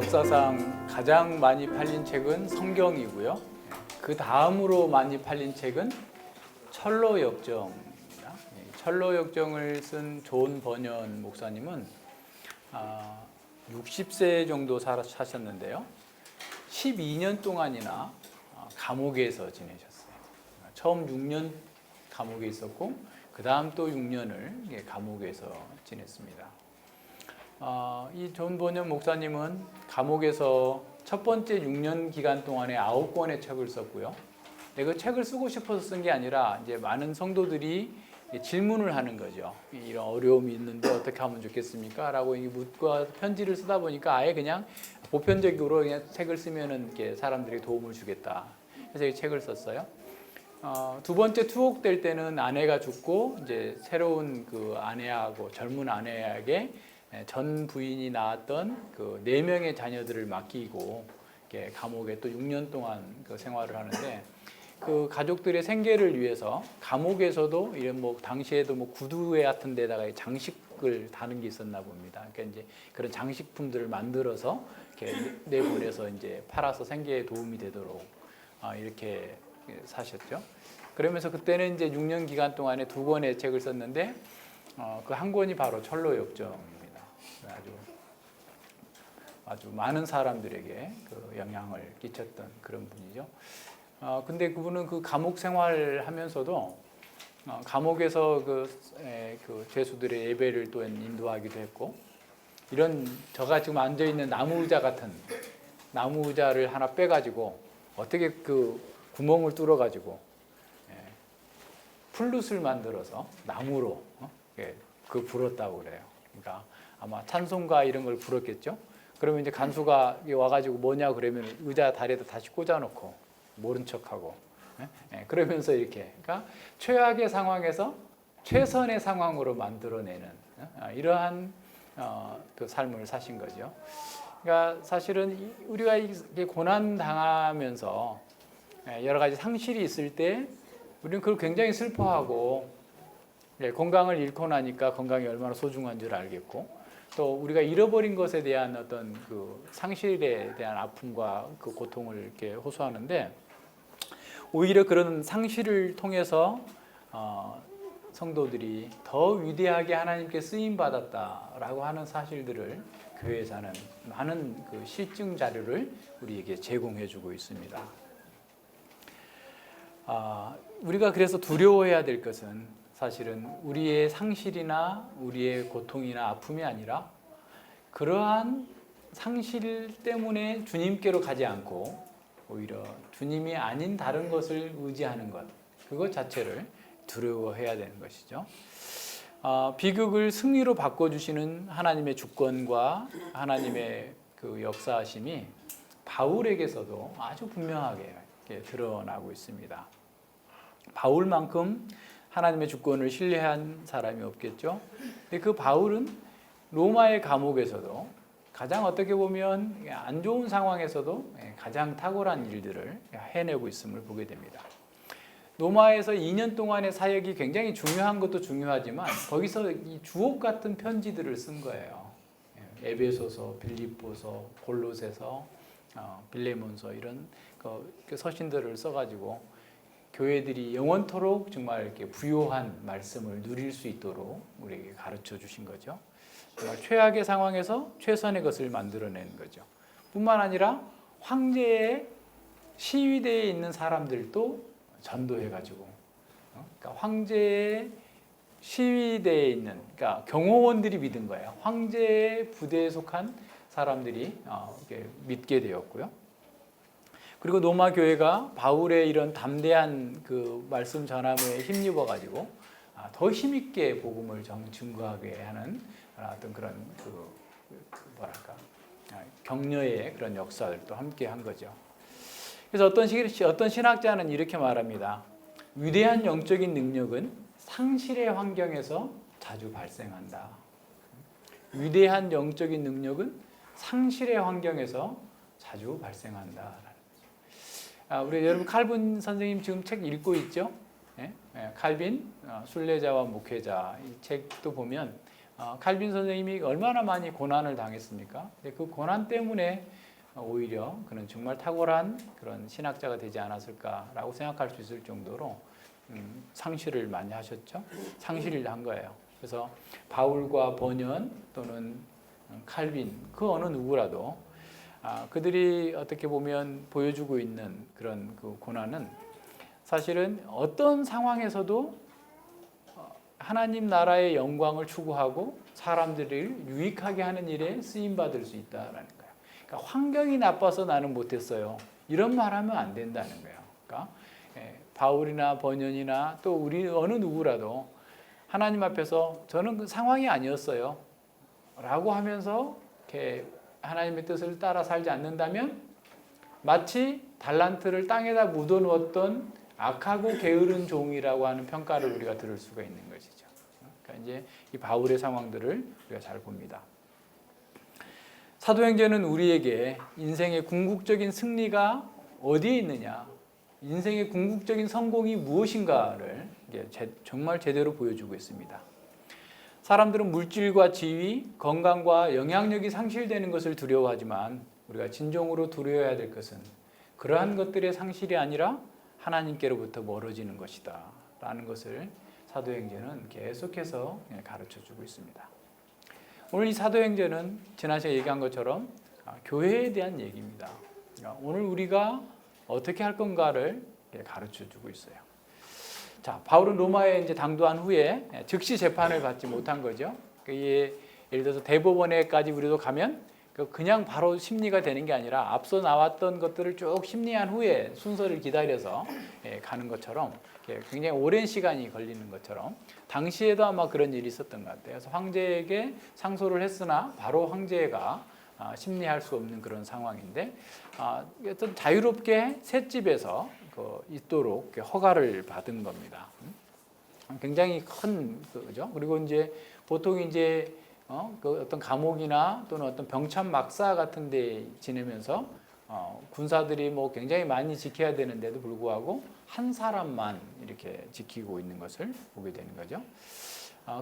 역사상 가장 많이 팔린 책은 성경이고요. 그 다음으로 많이 팔린 책은 철로역정입니다. 철로역정을 쓴 존 버년 목사님은 60세 정도 사셨는데요. 12년 동안이나 감옥에서 지내셨어요. 처음 6년 감옥에 있었고 그 다음 또 6년을 감옥에서 지냈습니다. 이 존 버년 목사님은 감옥에서 첫 번째 6년 기간 동안에 9권의 책을 썼고요. 그 책을 쓰고 싶어서 쓴 게 아니라 이제 많은 성도들이 질문을 하는 거죠. 이런 어려움이 있는데 어떻게 하면 좋겠습니까? 라고 묻고 편지를 쓰다 보니까 아예 그냥 보편적으로 그냥 책을 쓰면은 이렇게 사람들이 도움을 주겠다. 그래서 이 책을 썼어요. 두 번째 투옥될 때는 아내가 죽고 이제 새로운 그 아내하고 젊은 아내에게 전 부인이 낳았던 그 4명의 자녀들을 맡기고 이렇게 감옥에 또 6년 동안 그 생활을 하는데 그 가족들의 생계를 위해서 감옥에서도 이런 뭐 당시에도 뭐 구두에 같은 데다가 장식을 다는 게 있었나 봅니다. 그러니까 이제 그런 장식품들을 만들어서 이렇게 내보내서 이제 팔아서 생계에 도움이 되도록 이렇게 사셨죠. 그러면서 그때는 이제 6년 기간 동안에 2권의 책을 썼는데 그 한 권이 바로 철로역정입니다. 아주 많은 사람들에게 그 영향을 끼쳤던 그런 분이죠. 근데 그분은 그 감옥 생활하면서도 감옥에서 그 죄수들의 예배를 또 인도하기도 했고 이런 제가 지금 앉아 있는 나무 의자 같은 나무 의자를 하나 빼가지고 어떻게 그 구멍을 뚫어가지고 플룻을 만들어서 나무로 그 불었다고 그래요. 그러니까 아마 찬송가 이런 걸 불었겠죠. 그러면 이제 간수가 와가지고 뭐냐 그러면 의자 다리에다 다시 꽂아놓고 모른 척하고 그러면서 이렇게 그러니까 최악의 상황에서 최선의 상황으로 만들어내는 이러한 그 삶을 사신 거죠. 그러니까 사실은 우리가 이게 고난 당하면서 여러 가지 상실이 있을 때 우리는 그걸 굉장히 슬퍼하고 건강을 잃고 나니까 건강이 얼마나 소중한 줄 알겠고 또 우리가 잃어버린 것에 대한 어떤 그 상실에 대한 아픔과 그 고통을 이렇게 호소하는데 오히려 그런 상실을 통해서 성도들이 더 위대하게 하나님께 쓰임 받았다라고 하는 사실들을 교회에서는 많은 그 실증 자료를 우리에게 제공해주고 있습니다. 우리가 그래서 두려워해야 될 것은 사실은 우리의 상실이나 우리의 고통이나 아픔이 아니라 그러한 상실 때문에 주님께로 가지 않고 오히려 주님이 아닌 다른 것을 의지하는 것, 그것 자체를 두려워해야 되는 것이죠. 비극을 승리로 바꿔주시는 하나님의 주권과 하나님의 그 역사하심이 바울에게서도 아주 분명하게 드러나고 있습니다. 바울만큼 하나님의 주권을 신뢰한 사람이 없겠죠. 근데 그 바울은 로마의 감옥에서도 가장 어떻게 보면 안 좋은 상황에서도 가장 탁월한 일들을 해내고 있음을 보게 됩니다. 로마에서 2년 동안의 사역이 굉장히 중요한 것도 중요하지만 거기서 이 주옥 같은 편지들을 쓴 거예요. 에베소서, 빌립보서, 골로새서, 빌레몬서 이런 그 서신들을 써가지고 교회들이 영원토록 정말 이렇게 부요한 말씀을 누릴 수 있도록 우리에게 가르쳐 주신 거죠. 정말 최악의 상황에서 최선의 것을 만들어내는 거죠. 뿐만 아니라 황제의 시위대에 있는 사람들도 전도해가지고, 그러니까 황제의 시위대에 있는, 그러니까 경호원들이 믿은 거예요. 황제의 부대에 속한 사람들이 믿게 되었고요. 그리고 로마 교회가 바울의 이런 담대한 그 말씀 전함에 힘입어 가지고 더 힘있게 복음을 증거하게 하는 어떤 그런 뭐랄까 격려의 그런 역사들도 함께 한 거죠. 그래서 어떤 신학자는 이렇게 말합니다. 위대한 영적인 능력은 상실의 환경에서 자주 발생한다. 위대한 영적인 능력은 상실의 환경에서 자주 발생한다. 우리 여러분 칼빈 선생님 지금 책 읽고 있죠? 칼빈 순례자와 목회자 이 책도 보면 칼빈 선생님이 얼마나 많이 고난을 당했습니까? 근데 그 고난 때문에 오히려 그는 정말 탁월한 그런 신학자가 되지 않았을까라고 생각할 수 있을 정도로 상실을 많이 하셨죠. 상실을 한 거예요. 그래서 바울과 버년 또는 칼빈 그 어느 누구라도 그들이 어떻게 보면 보여주고 있는 그런 그 고난은 사실은 어떤 상황에서도 하나님 나라의 영광을 추구하고 사람들을 유익하게 하는 일에 쓰임 받을 수 있다라는 거예요. 그러니까 환경이 나빠서 나는 못했어요. 이런 말하면 안 된다는 거예요. 그러니까 바울이나 버년이나 또 우리 어느 누구라도 하나님 앞에서 저는 그 상황이 아니었어요. 라고 하면서 이렇게 하나님의 뜻을 따라 살지 않는다면 마치 달란트를 땅에다 묻어놓았던 악하고 게으른 종이라고 하는 평가를 우리가 들을 수가 있는 것이죠. 그러니까 이제 이 바울의 상황들을 우리가 잘 봅니다. 사도행전은 우리에게 인생의 궁극적인 승리가 어디에 있느냐, 인생의 궁극적인 성공이 무엇인가를 정말 제대로 보여주고 있습니다. 사람들은 물질과 지위, 건강과 영향력이 상실되는 것을 두려워하지만 우리가 진정으로 두려워해야 될 것은 그러한 것들의 상실이 아니라 하나님께로부터 멀어지는 것이다 라는 것을 사도행전은 계속해서 가르쳐주고 있습니다. 오늘 이 사도행전은 지난 시간에 얘기한 것처럼 교회에 대한 얘기입니다. 오늘 우리가 어떻게 할 건가를 가르쳐주고 있어요. 자, 바울은 로마에 이제 당도한 후에 즉시 재판을 받지 못한 거죠. 예를 들어서 대법원에까지 우리도 가면 그냥 바로 심리가 되는 게 아니라 앞서 나왔던 것들을 쭉 심리한 후에 순서를 기다려서 가는 것처럼 굉장히 오랜 시간이 걸리는 것처럼 당시에도 아마 그런 일이 있었던 것 같아요. 그래서 황제에게 상소를 했으나 바로 황제가 심리할 수 없는 그런 상황인데 어떤 자유롭게 셋집에서 있도록 허가를 받은 겁니다. 굉장히 큰 거죠. 그리고 이제 보통 이제 그 어떤 감옥이나 또는 어떤 병참 막사 같은 데 지내면서 군사들이 뭐 굉장히 많이 지켜야 되는데도 불구하고 한 사람만 이렇게 지키고 있는 것을 보게 되는 거죠.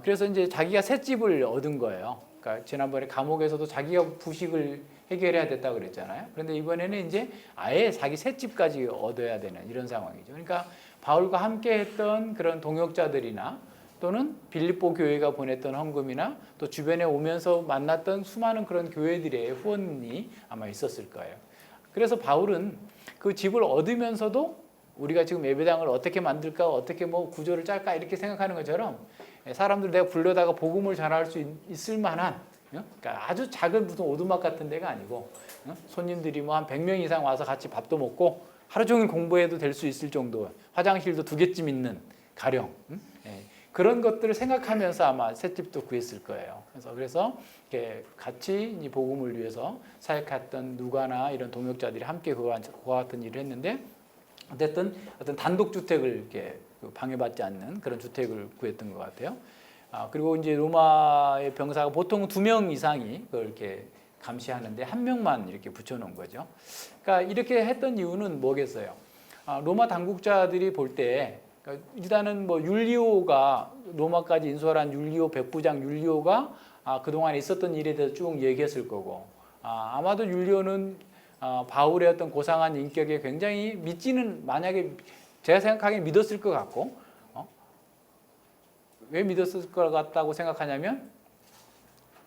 그래서 이제 자기가 셋집을 얻은 거예요. 그러니까 지난번에 감옥에서도 자기가 부식을 해결해야 됐다고 그랬잖아요. 그런데 이번에는 이제 아예 자기 셋집까지 얻어야 되는 이런 상황이죠. 그러니까 바울과 함께 했던 그런 동역자들이나 또는 빌립보 교회가 보냈던 헌금이나 또 주변에 오면서 만났던 수많은 그런 교회들의 후원이 아마 있었을 거예요. 그래서 바울은 그 집을 얻으면서도 우리가 지금 예배당을 어떻게 만들까, 어떻게 뭐 구조를 짤까 이렇게 생각하는 것처럼 사람들 내가 불러다가 복음을 전할 수 있을 만한, 그러니까 아주 작은 무슨 오두막 같은 데가 아니고 손님들이 뭐 한 100명 이상 와서 같이 밥도 먹고 하루 종일 공부해도 될 수 있을 정도, 화장실도 2개쯤 있는 가령 그런 것들을 생각하면서 아마 셋집도 구했을 거예요. 그래서 이렇게 같이 이 복음을 위해서 사역했던 누가나 이런 동역자들이 함께 그와 같은 일을 했는데 어쨌든 어떤 단독 주택을 이렇게 방해받지 않는 그런 주택을 구했던 것 같아요. 그리고 이제 로마의 병사가 보통 2명 이상이 그걸 이렇게 감시하는데 1명만 이렇게 붙여놓은 거죠. 그러니까 이렇게 했던 이유는 뭐겠어요? 로마 당국자들이 볼 때 일단은 뭐 율리오가 로마까지 인수한 율리오 백부장 율리오가 그동안에 있었던 일에 대해서 쭉 얘기했을 거고 아마도 율리오는 바울의 어떤 고상한 인격에 굉장히 믿지는 만약에 제가 생각하기엔 믿었을 것 같고 왜 믿었을 것 같다고 생각하냐면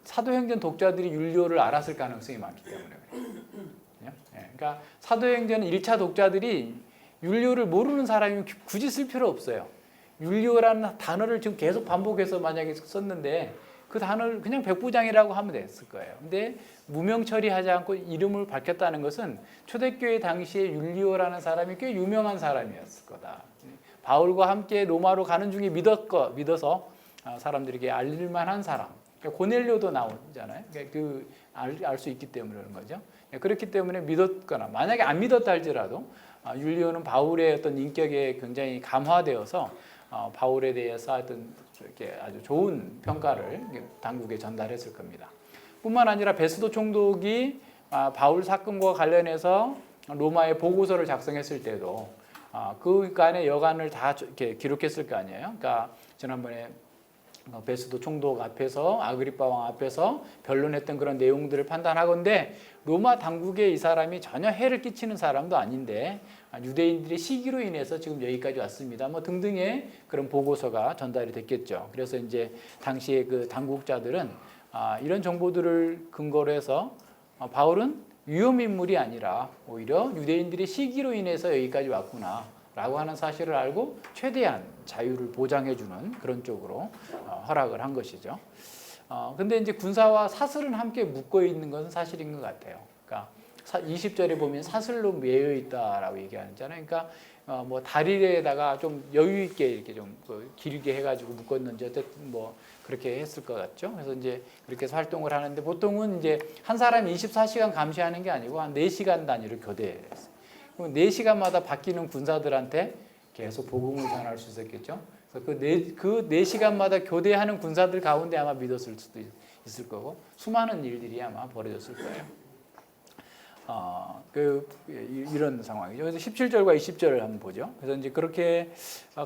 사도행전 독자들이 율리오를 알았을 가능성이 많기 때문에 그래요. 그러니까 사도행전 1차 독자들이 율리오를 모르는 사람이 굳이 쓸 필요 없어요. 율리오라는 단어를 지금 계속 반복해서 만약에 썼는데 그 단어를 그냥 백부장이라고 하면 됐을 거예요. 근데 무명 처리하지 않고 이름을 밝혔다는 것은 초대교회 당시에 율리오라는 사람이 꽤 유명한 사람이었을 거다. 바울과 함께 로마로 가는 중에 믿어서 사람들에게 알릴 만한 사람. 고넬료도 나오잖아요. 알 수 있기 때문에 그런 거죠. 그렇기 때문에 믿었거나 만약에 안 믿었다 할지라도 율리오는 바울의 어떤 인격에 굉장히 감화되어서 바울에 대해서 하여튼 이렇게 아주 좋은 평가를 당국에 전달했을 겁니다. 뿐만 아니라 베스도 총독이 바울 사건과 관련해서 로마에 보고서를 작성했을 때도 그 간의 여간을 다 이렇게 기록했을 거 아니에요. 그러니까 지난번에 베스도 총독 앞에서 아그리파 왕 앞에서 변론했던 그런 내용들을 판단하건대 로마 당국에 이 사람이 전혀 해를 끼치는 사람도 아닌데 유대인들의 시기로 인해서 지금 여기까지 왔습니다. 뭐 등등의 그런 보고서가 전달이 됐겠죠. 그래서 이제 당시에 그 당국자들은 이런 정보들을 근거로 해서 바울은 위험 인물이 아니라 오히려 유대인들의 시기로 인해서 여기까지 왔구나 라고 하는 사실을 알고 최대한 자유를 보장해주는 그런 쪽으로 허락을 한 것이죠. 근데 이제 군사와 사슬은 함께 묶어 있는 것은 사실인 것 같아요. 그러니까 20절에 보면 사슬로 매여 있다라고 얘기하잖아요. 그러니까 뭐 다리에다가 좀 여유 있게 이렇게 좀 길게 해가지고 묶었는지 어쨌든 뭐 그렇게 했을 것 같죠. 그래서 이제 그렇게 해서 활동을 하는데 보통은 이제 한 사람이 24시간 감시하는 게 아니고 한 4시간 단위로 교대했어요. 그럼 4시간마다 바뀌는 군사들한테 계속 복음을 전할 수 있었겠죠. 그래서 그 4시간마다 교대하는 군사들 가운데 아마 믿었을 수도 있을 거고 수많은 일들이 아마 벌어졌을 거예요. 이런 상황이죠. 그래서 17절과 20절을 한번 보죠. 그래서 이제 그렇게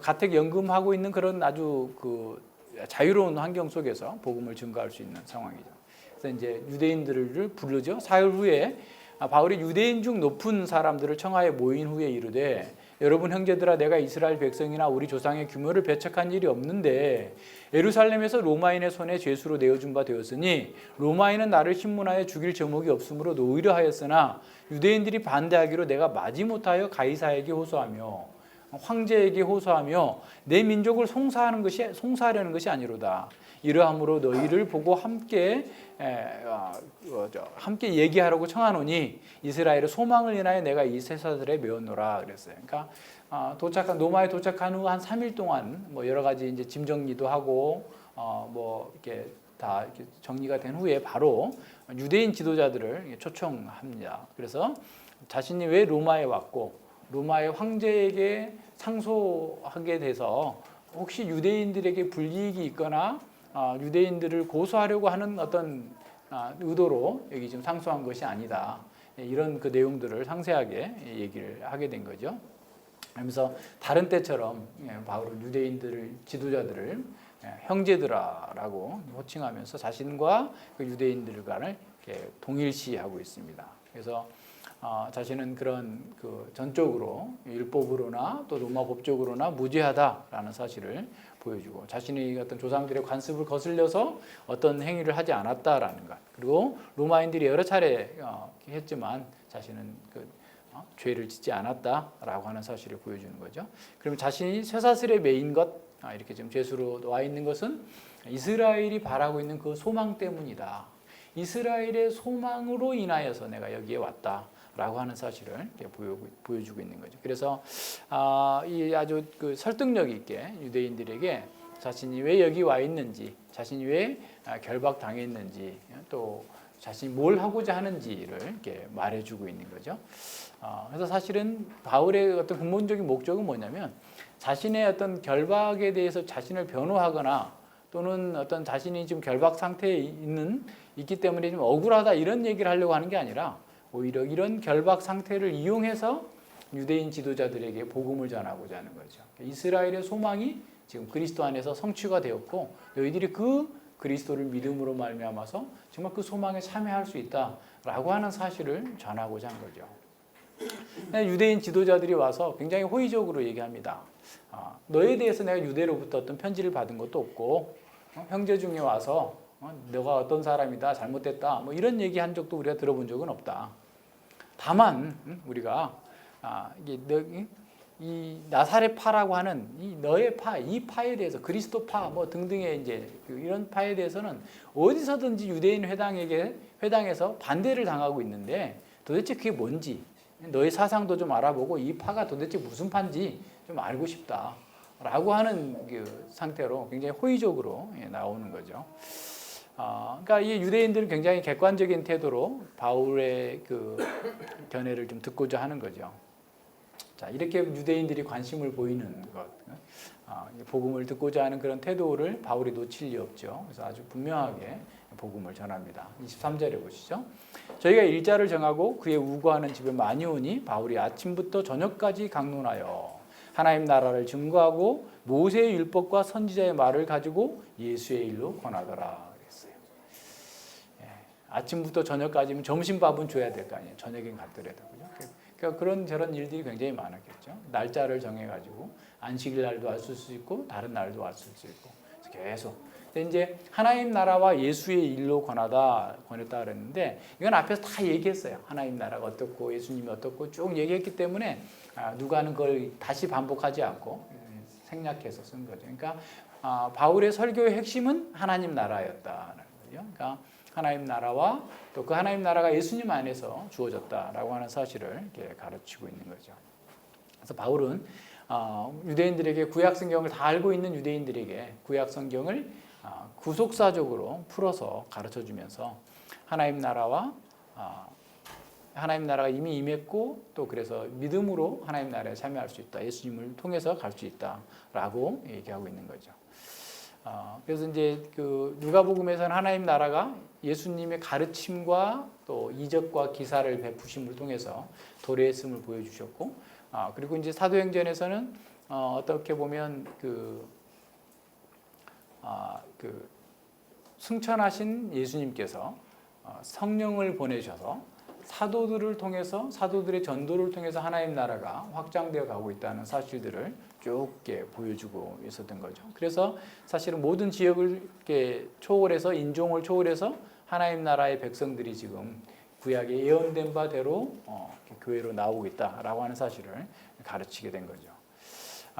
가택 연금하고 있는 그런 아주 그 자유로운 환경 속에서 복음을 증거할 수 있는 상황이죠. 그래서 이제 유대인들을 부르죠. 사흘 후에 바울이 유대인 중 높은 사람들을 청하에 모인 후에 이르되 여러분 형제들아 내가 이스라엘 백성이나 우리 조상의 규모를 배척한 일이 없는데 예루살렘에서 로마인의 손에 죄수로 내어준 바 되었으니 로마인은 나를 신문하여 죽일 제목이 없으므로 노이려 하였으나 유대인들이 반대하기로 내가 마지못하여 가이사에게 호소하며 황제에게 호소하며 내 민족을 송사하려는 것이 아니로다. 이러함으로 너희를 보고 함께 얘기하라고 청하노니 이스라엘의 소망을 인하여 내가 이 세사들에 메웠노라 그랬어요. 그러니까 로마에 도착한 후 한 3일 동안 뭐 여러 가지 이제 짐 정리도 하고 뭐 이렇게 다 이렇게 정리가 된 후에 바로 유대인 지도자들을 초청합니다. 그래서 자신이 왜 로마에 왔고 로마의 황제에게 상소하게 돼서 혹시 유대인들에게 불이익이 있거나 유대인들을 고소하려고 하는 어떤 의도로 여기 지금 상소한 것이 아니다. 이런 그 내용들을 상세하게 얘기를 하게 된 거죠. 그러면서 다른 때처럼 바울은 유대인들 지도자들을 형제들아라고 호칭하면서 자신과 그 유대인들 간을 동일시하고 있습니다. 그래서 자신은 그런 그 전적으로 율법으로나 또 로마 법적으로나 무죄하다라는 사실을 보여주고 자신이 어떤 조상들의 관습을 거슬려서 어떤 행위를 하지 않았다라는 것 그리고 로마인들이 여러 차례 했지만 자신은 그 죄를 짓지 않았다라고 하는 사실을 보여주는 거죠. 그러면 자신이 쇠사슬에 매인 것 이렇게 지금 죄수로 와 있는 것은 이스라엘이 바라고 있는 그 소망 때문이다. 이스라엘의 소망으로 인하여서 내가 여기에 왔다라고 하는 사실을 보여주고 있는 거죠. 그래서 이 아주 그 설득력 있게 유대인들에게 자신이 왜 여기 와 있는지, 자신이 왜 결박당했는지, 또 자신이 뭘 하고자 하는지를 이렇게 말해주고 있는 거죠. 그래서 사실은 바울의 어떤 근본적인 목적은 뭐냐면 자신의 어떤 결박에 대해서 자신을 변호하거나 또는 어떤 자신이 지금 결박 상태에 있기 때문에 좀 억울하다 이런 얘기를 하려고 하는 게 아니라 오히려 이런 결박 상태를 이용해서 유대인 지도자들에게 복음을 전하고자 하는 거죠. 이스라엘의 소망이 지금 그리스도 안에서 성취가 되었고 너희들이 그 그리스도를 믿음으로 말미암아서 정말 그 소망에 참여할 수 있다라고 하는 사실을 전하고자 한 거죠. 유대인 지도자들이 와서 굉장히 호의적으로 얘기합니다. 너에 대해서 내가 유대로부터 어떤 편지를 받은 것도 없고 형제 중에 와서 너가 어떤 사람이다 잘못됐다 뭐 이런 얘기한 적도 우리가 들어본 적은 없다. 다만 우리가 이 나사렛 파라고 하는 이 너의 파, 이 파에 대해서 그리스도 파 뭐 등등의 이제 이런 파에 대해서는 어디서든지 유대인 회당에서 반대를 당하고 있는데 도대체 그게 뭔지 너의 사상도 좀 알아보고 이 파가 도대체 무슨 파인지 좀 알고 싶다라고 하는 그 상태로 굉장히 호의적으로 나오는 거죠. 그러니까 이 유대인들은 굉장히 객관적인 태도로 바울의 그 견해를 좀 듣고자 하는 거죠. 자, 이렇게 유대인들이 관심을 보이는 것, 복음을 듣고자 하는 그런 태도를 바울이 놓칠 리 없죠. 그래서 아주 분명하게 복음을 전합니다. 23절에 보시죠. 저희가 일자를 정하고 그의 우거하는 집에 많이 오니 바울이 아침부터 저녁까지 강론하여 하나님 나라를 증거하고 모세의 율법과 선지자의 말을 가지고 예수의 일로 권하더라 그랬어요. 아침부터 저녁까지면 점심밥은 줘야 될 거 아니에요. 저녁엔 갔더라도. 그러니까 그런 저런 일들이 굉장히 많았겠죠. 날짜를 정해가지고 안식일 날도 왔을 수 있고 다른 날도 왔을 수 있고 계속. 근데 이제 하나님 나라와 예수의 일로 권했다 그랬는데 이건 앞에서 다 얘기했어요. 하나님 나라가 어떻고 예수님이 어떻고 쭉 얘기했기 때문에 누가는 그걸 다시 반복하지 않고 생략해서 쓴 거죠. 그러니까 바울의 설교의 핵심은 하나님 나라였다는 거죠. 그러니까 하나님 나라와 또 그 하나님 나라가 예수님 안에서 주어졌다라고 하는 사실을 이렇게 가르치고 있는 거죠. 그래서 바울은 유대인들에게 구약 성경을 다 알고 있는 유대인들에게 구약 성경을 구속사적으로 풀어서 가르쳐주면서 하나님 나라가 이미 임했고 또 그래서 믿음으로 하나님 나라에 참여할 수 있다. 예수님을 통해서 갈 수 있다라고 얘기하고 있는 거죠. 그래서 이제 그 누가복음에서는 하나님 나라가 예수님의 가르침과 또 이적과 기사를 베푸심을 통해서 도래했음을 보여주셨고, 그리고 이제 사도행전에서는 어떻게 보면 그 승천하신 예수님께서 성령을 보내셔서 사도들을 통해서 사도들의 전도를 통해서 하나님 나라가 확장되어 가고 있다는 사실들을 쭉 보여주고 있었던 거죠. 그래서 사실은 모든 지역을 초월해서 인종을 초월해서 하나님 나라의 백성들이 지금 구약에 예언된 바대로 교회로 나오고 있다라고 하는 사실을 가르치게 된 거죠.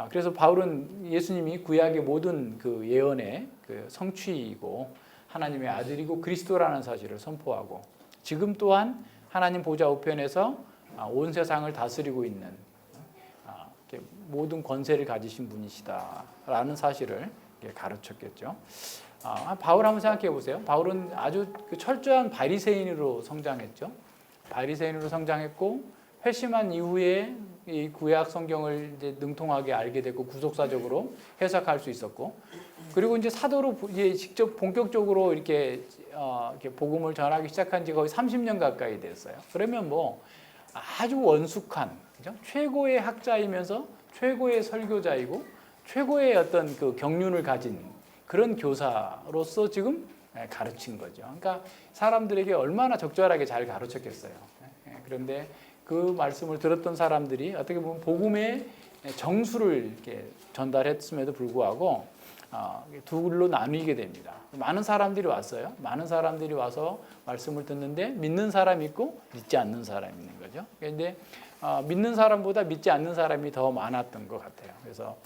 그래서 바울은 예수님이 구약의 모든 그 예언의 그 성취이고 하나님의 아들이고 그리스도라는 사실을 선포하고 지금 또한 하나님 보좌 우편에서 온 세상을 다스리고 있는 모든 권세를 가지신 분이시다라는 사실을 가르쳤겠죠. 바울 한번 생각해 보세요. 바울은 아주 철저한 바리새인으로 성장했죠. 바리새인으로 성장했고 회심한 이후에 이 구약 성경을 이제 능통하게 알게 됐고 구속사적으로 해석할 수 있었고, 그리고 이제 사도로 이제 직접 본격적으로 이렇게 복음을 전하기 시작한 지 거의 30년 가까이 됐어요. 그러면 뭐 아주 원숙한, 그죠? 최고의 학자이면서 최고의 설교자이고 최고의 어떤 그 경륜을 가진 그런 교사로서 지금 가르친 거죠. 그러니까 사람들에게 얼마나 적절하게 잘 가르쳤겠어요. 그런데 그 말씀을 들었던 사람들이 어떻게 보면 복음의 정수를 이렇게 전달했음에도 불구하고 둘로 나뉘게 됩니다. 많은 사람들이 왔어요. 많은 사람들이 와서 말씀을 듣는데 믿는 사람이 있고 믿지 않는 사람이 있는 거죠. 그런데 믿는 사람보다 믿지 않는 사람이 더 많았던 것 같아요. 그래서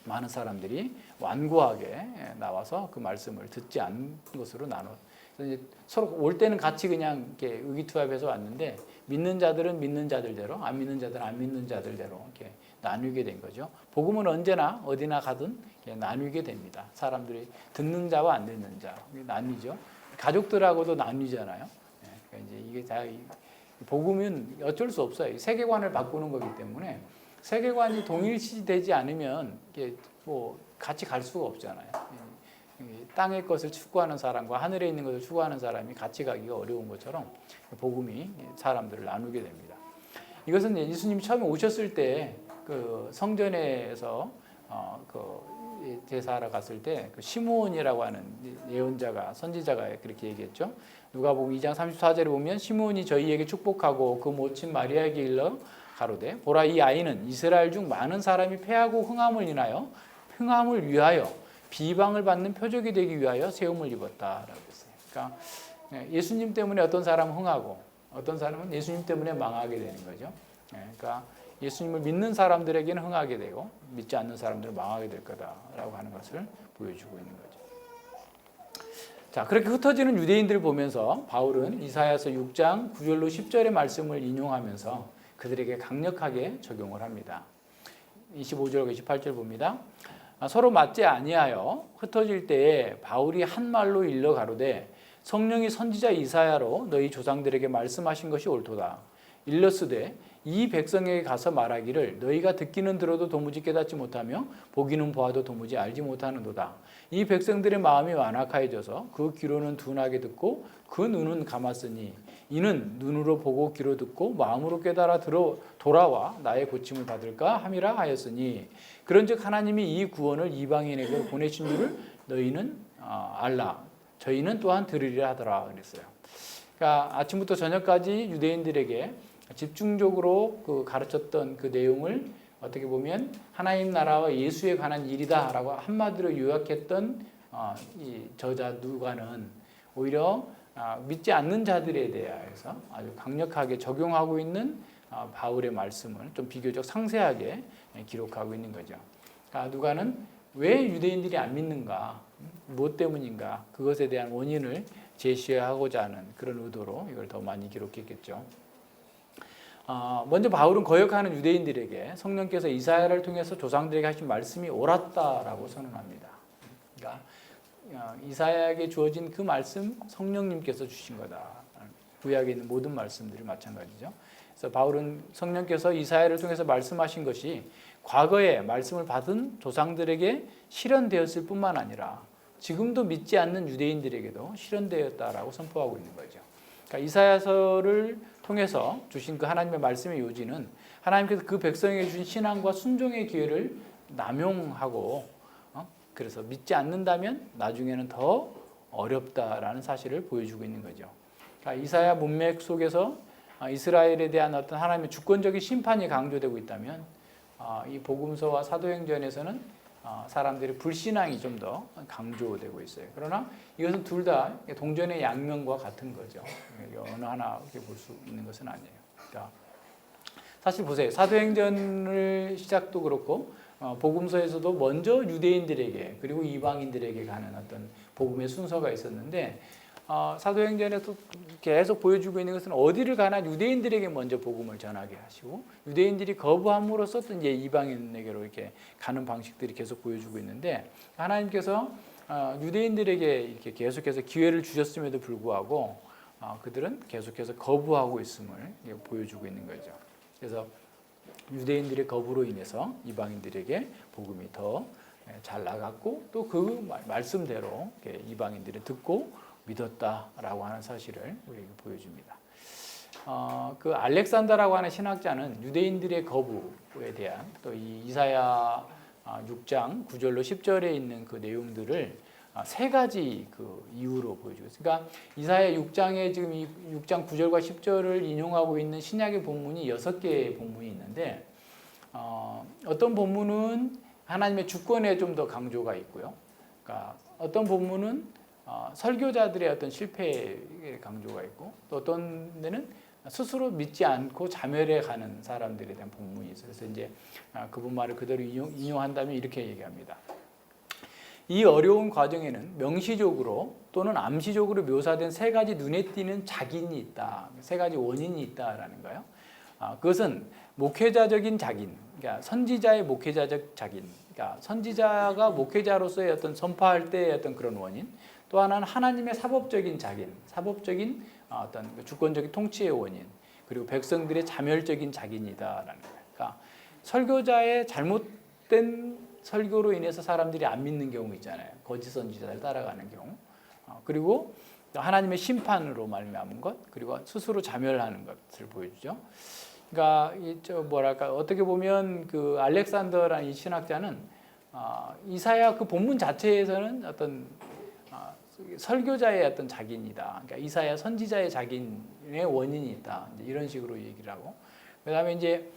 많은 사람들이 완고하게 나와서 그 말씀을 듣지 않는 것으로 나눠. 이제 서로 올 때는 같이 그냥 이렇게 의기투합해서 왔는데 믿는 자들은 믿는 자들대로, 안 믿는 자들은 안 믿는 자들대로 이렇게 나누게 된 거죠. 복음은 언제나 어디나 가든 나누게 됩니다. 사람들이 듣는 자와 안 듣는 자 나뉘죠. 가족들하고도 나뉘잖아요. 그러니까 이제 이게 다 복음은 어쩔 수 없어요. 세계관을 바꾸는 거기 때문에 세계관이 동일시되지 않으면 이게 뭐 같이 갈 수가 없잖아요. 땅의 것을 추구하는 사람과 하늘에 있는 것을 추구하는 사람이 같이 가기가 어려운 것처럼 복음이 사람들을 나누게 됩니다. 이것은 예수님이 처음에 오셨을 때 그 성전에서 그 제사하러 갔을 때 그 시므온이라고 하는 예언자가 선지자가 그렇게 얘기했죠. 누가복음 2장 34절에 보면 시므온이 저희에게 축복하고 그 모친 마리아에게 일러 가로되 보라 이 아이는 이스라엘 중 많은 사람이 패하고 흥함을 위하여 비방을 받는 표적이 되기 위하여 세움을 입었다라고 했어요. 그러니까 예수님 때문에 어떤 사람은 흥하고 어떤 사람은 예수님 때문에 망하게 되는 거죠. 그러니까 예수님을 믿는 사람들에게는 흥하게 되고 믿지 않는 사람들은 망하게 될 거다라고 하는 것을 보여주고 있는 거죠. 자, 그렇게 흩어지는 유대인들을 보면서 바울은 이사야서 6장 9절로 10절의 말씀을 인용하면서 그들에게 강력하게 적용을 합니다. 25절과 28절 봅니다. 서로 맞지 아니하여 흩어질 때에 바울이 한 말로 일러 가로되 성령이 선지자 이사야로 너희 조상들에게 말씀하신 것이 옳도다. 일러스되 이 백성에게 가서 말하기를 너희가 듣기는 들어도 도무지 깨닫지 못하며 보기는 보아도 도무지 알지 못하는도다. 이 백성들의 마음이 완악하여져서 그 귀로는 둔하게 듣고 그 눈은 감았으니 이는 눈으로 보고 귀로 듣고 마음으로 깨달아 돌아와 나의 고침을 받을까 함이라 하였으니 그런즉 하나님이 이 구원을 이방인에게 보내신 줄을 너희는 알라. 저희는 또한 들으리라 하더라 그랬어요. 그러니까 아침부터 저녁까지 유대인들에게 집중적으로 가르쳤던 그 내용을 어떻게 보면 하나님 나라와 예수에 관한 일이다라고 한마디로 요약했던 이 저자 누가는 오히려 믿지 않는 자들에 대해서 아주 강력하게 적용하고 있는 바울의 말씀을 좀 비교적 상세하게 기록하고 있는 거죠. 그러니까 누가는 왜 유대인들이 안 믿는가, 무엇 때문인가 그것에 대한 원인을 제시하고자 하는 그런 의도로 이걸 더 많이 기록했겠죠. 먼저 바울은 거역하는 유대인들에게 성령께서 이사야를 통해서 조상들에게 하신 말씀이 옳았다라고 선언합니다. 그러니까 이사야에게 주어진 그 말씀 성령님께서 주신 거다. 구약에 있는 모든 말씀들이 마찬가지죠. 그래서 바울은 성령께서 이사야를 통해서 말씀하신 것이 과거에 말씀을 받은 조상들에게 실현되었을 뿐만 아니라 지금도 믿지 않는 유대인들에게도 실현되었다라고 선포하고 있는 거죠. 그러니까 이사야서를 통해서 주신 그 하나님의 말씀의 요지는 하나님께서 그 백성에게 주신 신앙과 순종의 기회를 남용하고 그래서 믿지 않는다면 나중에는 더 어렵다라는 사실을 보여주고 있는 거죠. 그러니까 이사야 문맥 속에서 이스라엘에 대한 어떤 하나님의 주권적인 심판이 강조되고 있다면 이 복음서와 사도행전에서는 사람들의 불신앙이 좀 더 강조되고 있어요. 그러나 이것은 둘 다 동전의 양면과 같은 거죠. 어느 하나 볼 수 있는 것은 아니에요. 그러니까 사실 보세요. 사도행전을 시작도 그렇고 복음서에서도 먼저 유대인들에게 그리고 이방인들에게 가는 어떤 복음의 순서가 있었는데 사도행전에서 계속 보여주고 있는 것은 어디를 가나 유대인들에게 먼저 복음을 전하게 하시고 유대인들이 거부함으로써 또 이제 이방인에게로 이렇게 가는 방식들이 계속 보여주고 있는데 하나님께서 유대인들에게 이렇게 계속해서 기회를 주셨음에도 불구하고 그들은 계속해서 거부하고 있음을 보여주고 있는 거죠. 그래서 유대인들의 거부로 인해서 이방인들에게 복음이 더 잘 나갔고 또 그 말씀대로 이방인들이 듣고 믿었다라고 하는 사실을 우리에게 보여줍니다. 그 알렉산더라고 하는 신학자는 유대인들의 거부에 대한 또 이 이사야 6장 9절로 10절에 있는 그 내용들을 세 가지 그 이유로 보여주고 있습니다. 그러니까 이사야 6장에 지금 이 6장 9절과 10절을 인용하고 있는 신약의 본문이 6개의 본문이 있는데 어떤 본문은 하나님의 주권에 좀 더 강조가 있고요. 그러니까 어떤 본문은 설교자들의 어떤 실패의 강조가 있고 또 어떤 데는 스스로 믿지 않고 자멸해 가는 사람들에 대한 본문이 있어요. 그래서 이제 그분 말을 그대로 인용한다면 이렇게 얘기합니다. 이 어려운 과정에는 명시적으로 또는 암시적으로 묘사된 세 가지 눈에 띄는 작인이 있다. 세 가지 원인이 있다라는 거예요. 그것은 목회자적인 작인, 그러니까 선지자의 목회자적 작인, 그러니까 선지자가 목회자로서의 어떤 선포할 때의 어떤 그런 원인, 또 하나는 하나님의 사법적인 작인, 사법적인 어떤 주권적인 통치의 원인, 그리고 백성들의 자멸적인 작인이다라는 거예요. 그러니까 설교자의 잘못된 설교로 인해서 사람들이 안 믿는 경우 있잖아요. 거짓 선지자를 따라가는 경우. 그리고 하나님의 심판으로 말미암은 것, 그리고 스스로 자멸하는 것을 보여주죠. 그러니까 어떻게 보면 그 알렉산더라는 이 신학자는 이사야 그 본문 자체에서는 어떤 설교자의 어떤 작인이다. 그러니까 이사야 선지자의 작인의 원인이 있다. 이런 식으로 얘기를 하고, 그다음에 이제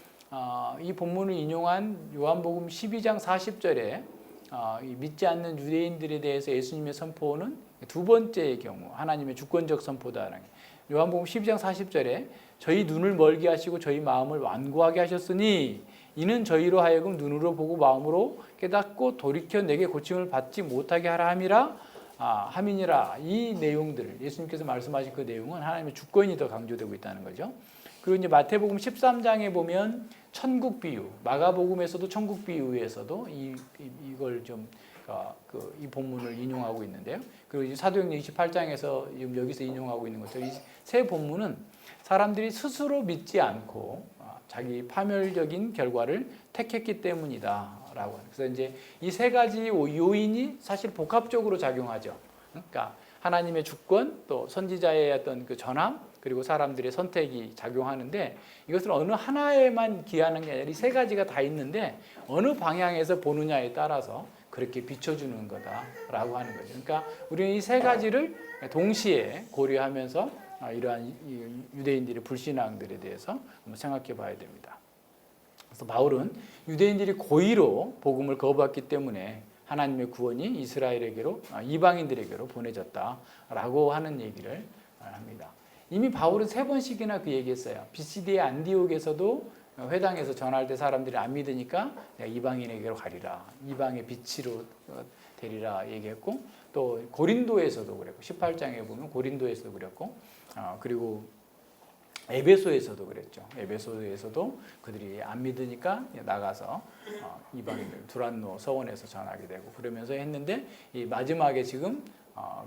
이 본문을 인용한 요한복음 12장 40절에 믿지 않는 유대인들에 대해서 예수님의 선포는 두 번째의 경우 하나님의 주권적 선포다라는 게 요한복음 12장 40절에 저희 눈을 멀게 하시고 저희 마음을 완고하게 하셨으니 이는 저희로 하여금 눈으로 보고 마음으로 깨닫고 돌이켜 내게 고침을 받지 못하게 하라 함이라 함이니라. 이 내용들 예수님께서 말씀하신 그 내용은 하나님의 주권이 더 강조되고 있다는 거죠. 그리고 이제 마태복음 13장에 보면 천국 비유, 마가복음에서도 천국 비유에서도 이걸 좀 이 본문을 인용하고 있는데요. 그리고 사도행전 28장에서 지금 여기서 인용하고 있는 것처럼 이 세 본문은 사람들이 스스로 믿지 않고 자기 파멸적인 결과를 택했기 때문이다라고 하는. 그래서 이제 이 세 가지 요인이 사실 복합적으로 작용하죠. 그러니까 하나님의 주권, 또 선지자의 어떤 그 전함, 그리고 사람들의 선택이 작용하는데, 이것을 어느 하나에만 기하는 게 아니라 이 세 가지가 다 있는데 어느 방향에서 보느냐에 따라서 그렇게 비춰주는 거다라고 하는 거죠. 그러니까 우리는 이 세 가지를 동시에 고려하면서 이러한 유대인들의 불신앙들에 대해서 한번 생각해 봐야 됩니다. 그래서 바울은 유대인들이 고의로 복음을 거부했기 때문에 하나님의 구원이 이스라엘에게로, 이방인들에게로 보내졌다라고 하는 얘기를 합니다. 이미 바울은 3번씩이나 그 얘기했어요. BCD의 안디옥에서도 회당에서 전할 때 사람들이 안 믿으니까 내가 이방인에게로 가리라, 이방의 빛으로 되리라 얘기했고, 또 고린도에서도 그랬고, 18장에 보면 고린도에서도 그랬고, 그리고 에베소에서도 그랬죠. 에베소에서도 그들이 안 믿으니까 나가서 이방인들 두란노 서원에서 전하게 되고 그러면서 했는데, 이 마지막에 지금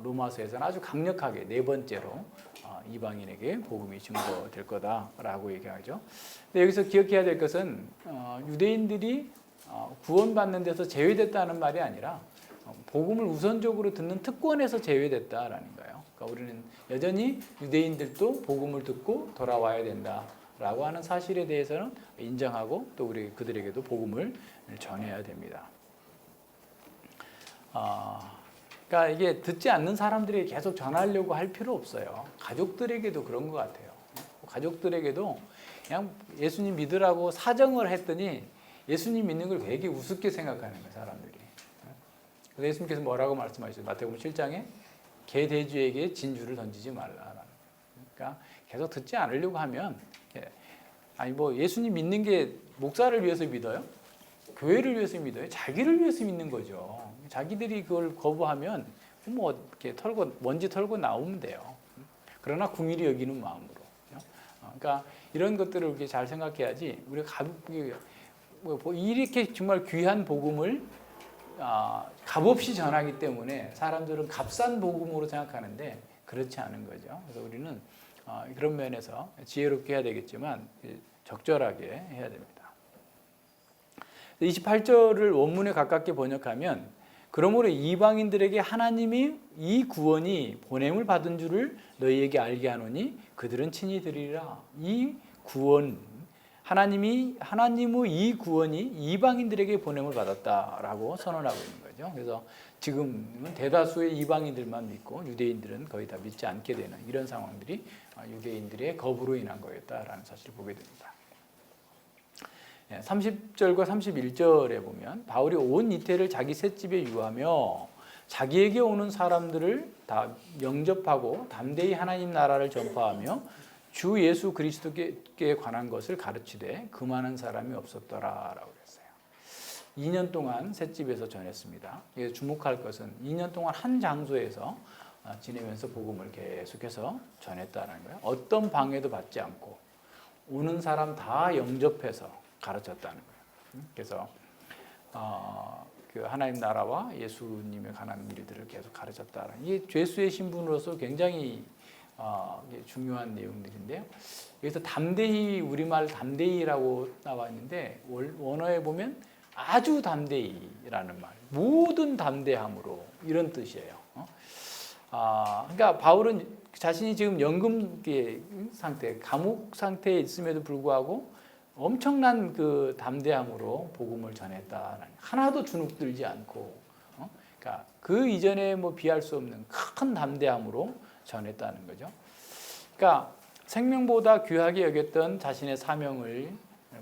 로마서에서는 아주 강력하게 4번째로 이방인에게 복음이 증거될 거다라고 얘기하죠. 근데 여기서 기억해야 될 것은 유대인들이 구원받는 데서 제외됐다는 말이 아니라 복음을 우선적으로 듣는 특권에서 제외됐다라는 거예요. 그러니까 우리는 여전히 유대인들도 복음을 듣고 돌아와야 된다라고 하는 사실에 대해서는 인정하고, 또 우리 그들에게도 복음을 전해야 됩니다. 그러니까 이게 듣지 않는 사람들에게 계속 전하려고 할 필요 없어요. 가족들에게도 그런 것 같아요. 가족들에게도 그냥 예수님 믿으라고 사정을 했더니 예수님 믿는 걸 되게 우습게 생각하는 거예요, 사람들이. 그래서 예수님께서 뭐라고 말씀하셨어요? 마태복음 7장에 개 돼지에게 진주를 던지지 말라. 그러니까 계속 듣지 않으려고 하면, 아니 뭐 예수님 믿는 게 목사를 위해서 믿어요? 교회를 위해서 믿어요? 자기를 위해서 믿는 거죠. 자기들이 그걸 거부하면 뭐 이렇게 털고 먼지 털고 나오면 돼요. 그러나 긍휼히 여기는 마음으로. 그러니까 이런 것들을 이렇게 잘 생각해야지. 우리가 이렇게 정말 귀한 복음을 값없이 전하기 때문에 사람들은 값싼 복음으로 생각하는데 그렇지 않은 거죠. 그래서 우리는 그런 면에서 지혜롭게 해야 되겠지만 적절하게 해야 됩니다. 28절을 원문에 가깝게 번역하면, 그러므로 이방인들에게 하나님이 이 구원이 보냄을 받은 줄을 너희에게 알게 하노니 그들은 친히 들으리라. 이 구원, 하나님의 이 구원이 이방인들에게 보냄을 받았다라고 선언하고 있는 거죠. 그래서 지금은 대다수의 이방인들만 믿고 유대인들은 거의 다 믿지 않게 되는 이런 상황들이 유대인들의 거부로 인한 거였다라는 사실을 보게 됩니다. 30절과 31절에 보면 바울이 온 이태를 자기 셋집에 유하며 자기에게 오는 사람들을 다 영접하고 담대히 하나님 나라를 전파하며 주 예수 그리스도께 관한 것을 가르치되 금하는 사람이 없었더라라고 했어요. 2년 동안 셋집에서 전했습니다. 주목할 것은 2년 동안 한 장소에서 지내면서 복음을 계속해서 전했다는 거예요. 어떤 방해도 받지 않고 오는 사람 다 영접해서 가르쳤다는 거예요. 그래서 그 하나님 나라와 예수님에 관한 일들을 계속 가르쳤다는, 이게 죄수의 신분으로서 굉장히 중요한 내용들인데요. 여기서 담대히, 우리말 담대히라고 나와 있는데 원어에 보면 아주 담대히라는 말, 모든 담대함으로, 이런 뜻이에요. 그러니까 바울은 자신이 지금 연금 상태, 감옥 상태에 있음에도 불구하고 엄청난 그 담대함으로 복음을 전했다. 하나도 주눅들지 않고, 그러니까 그 이전에 뭐 비할 수 없는 큰 담대함으로 전했다는 거죠. 그러니까 생명보다 귀하게 여겼던 자신의 사명을,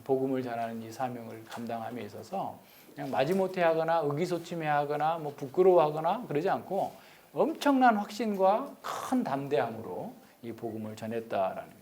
복음을 전하는 이 사명을 감당함에 있어서 그냥 마지못해 하거나 의기소침해 하거나 뭐 부끄러워하거나 그러지 않고 엄청난 확신과 큰 담대함으로 이 복음을 전했다라는 거예요.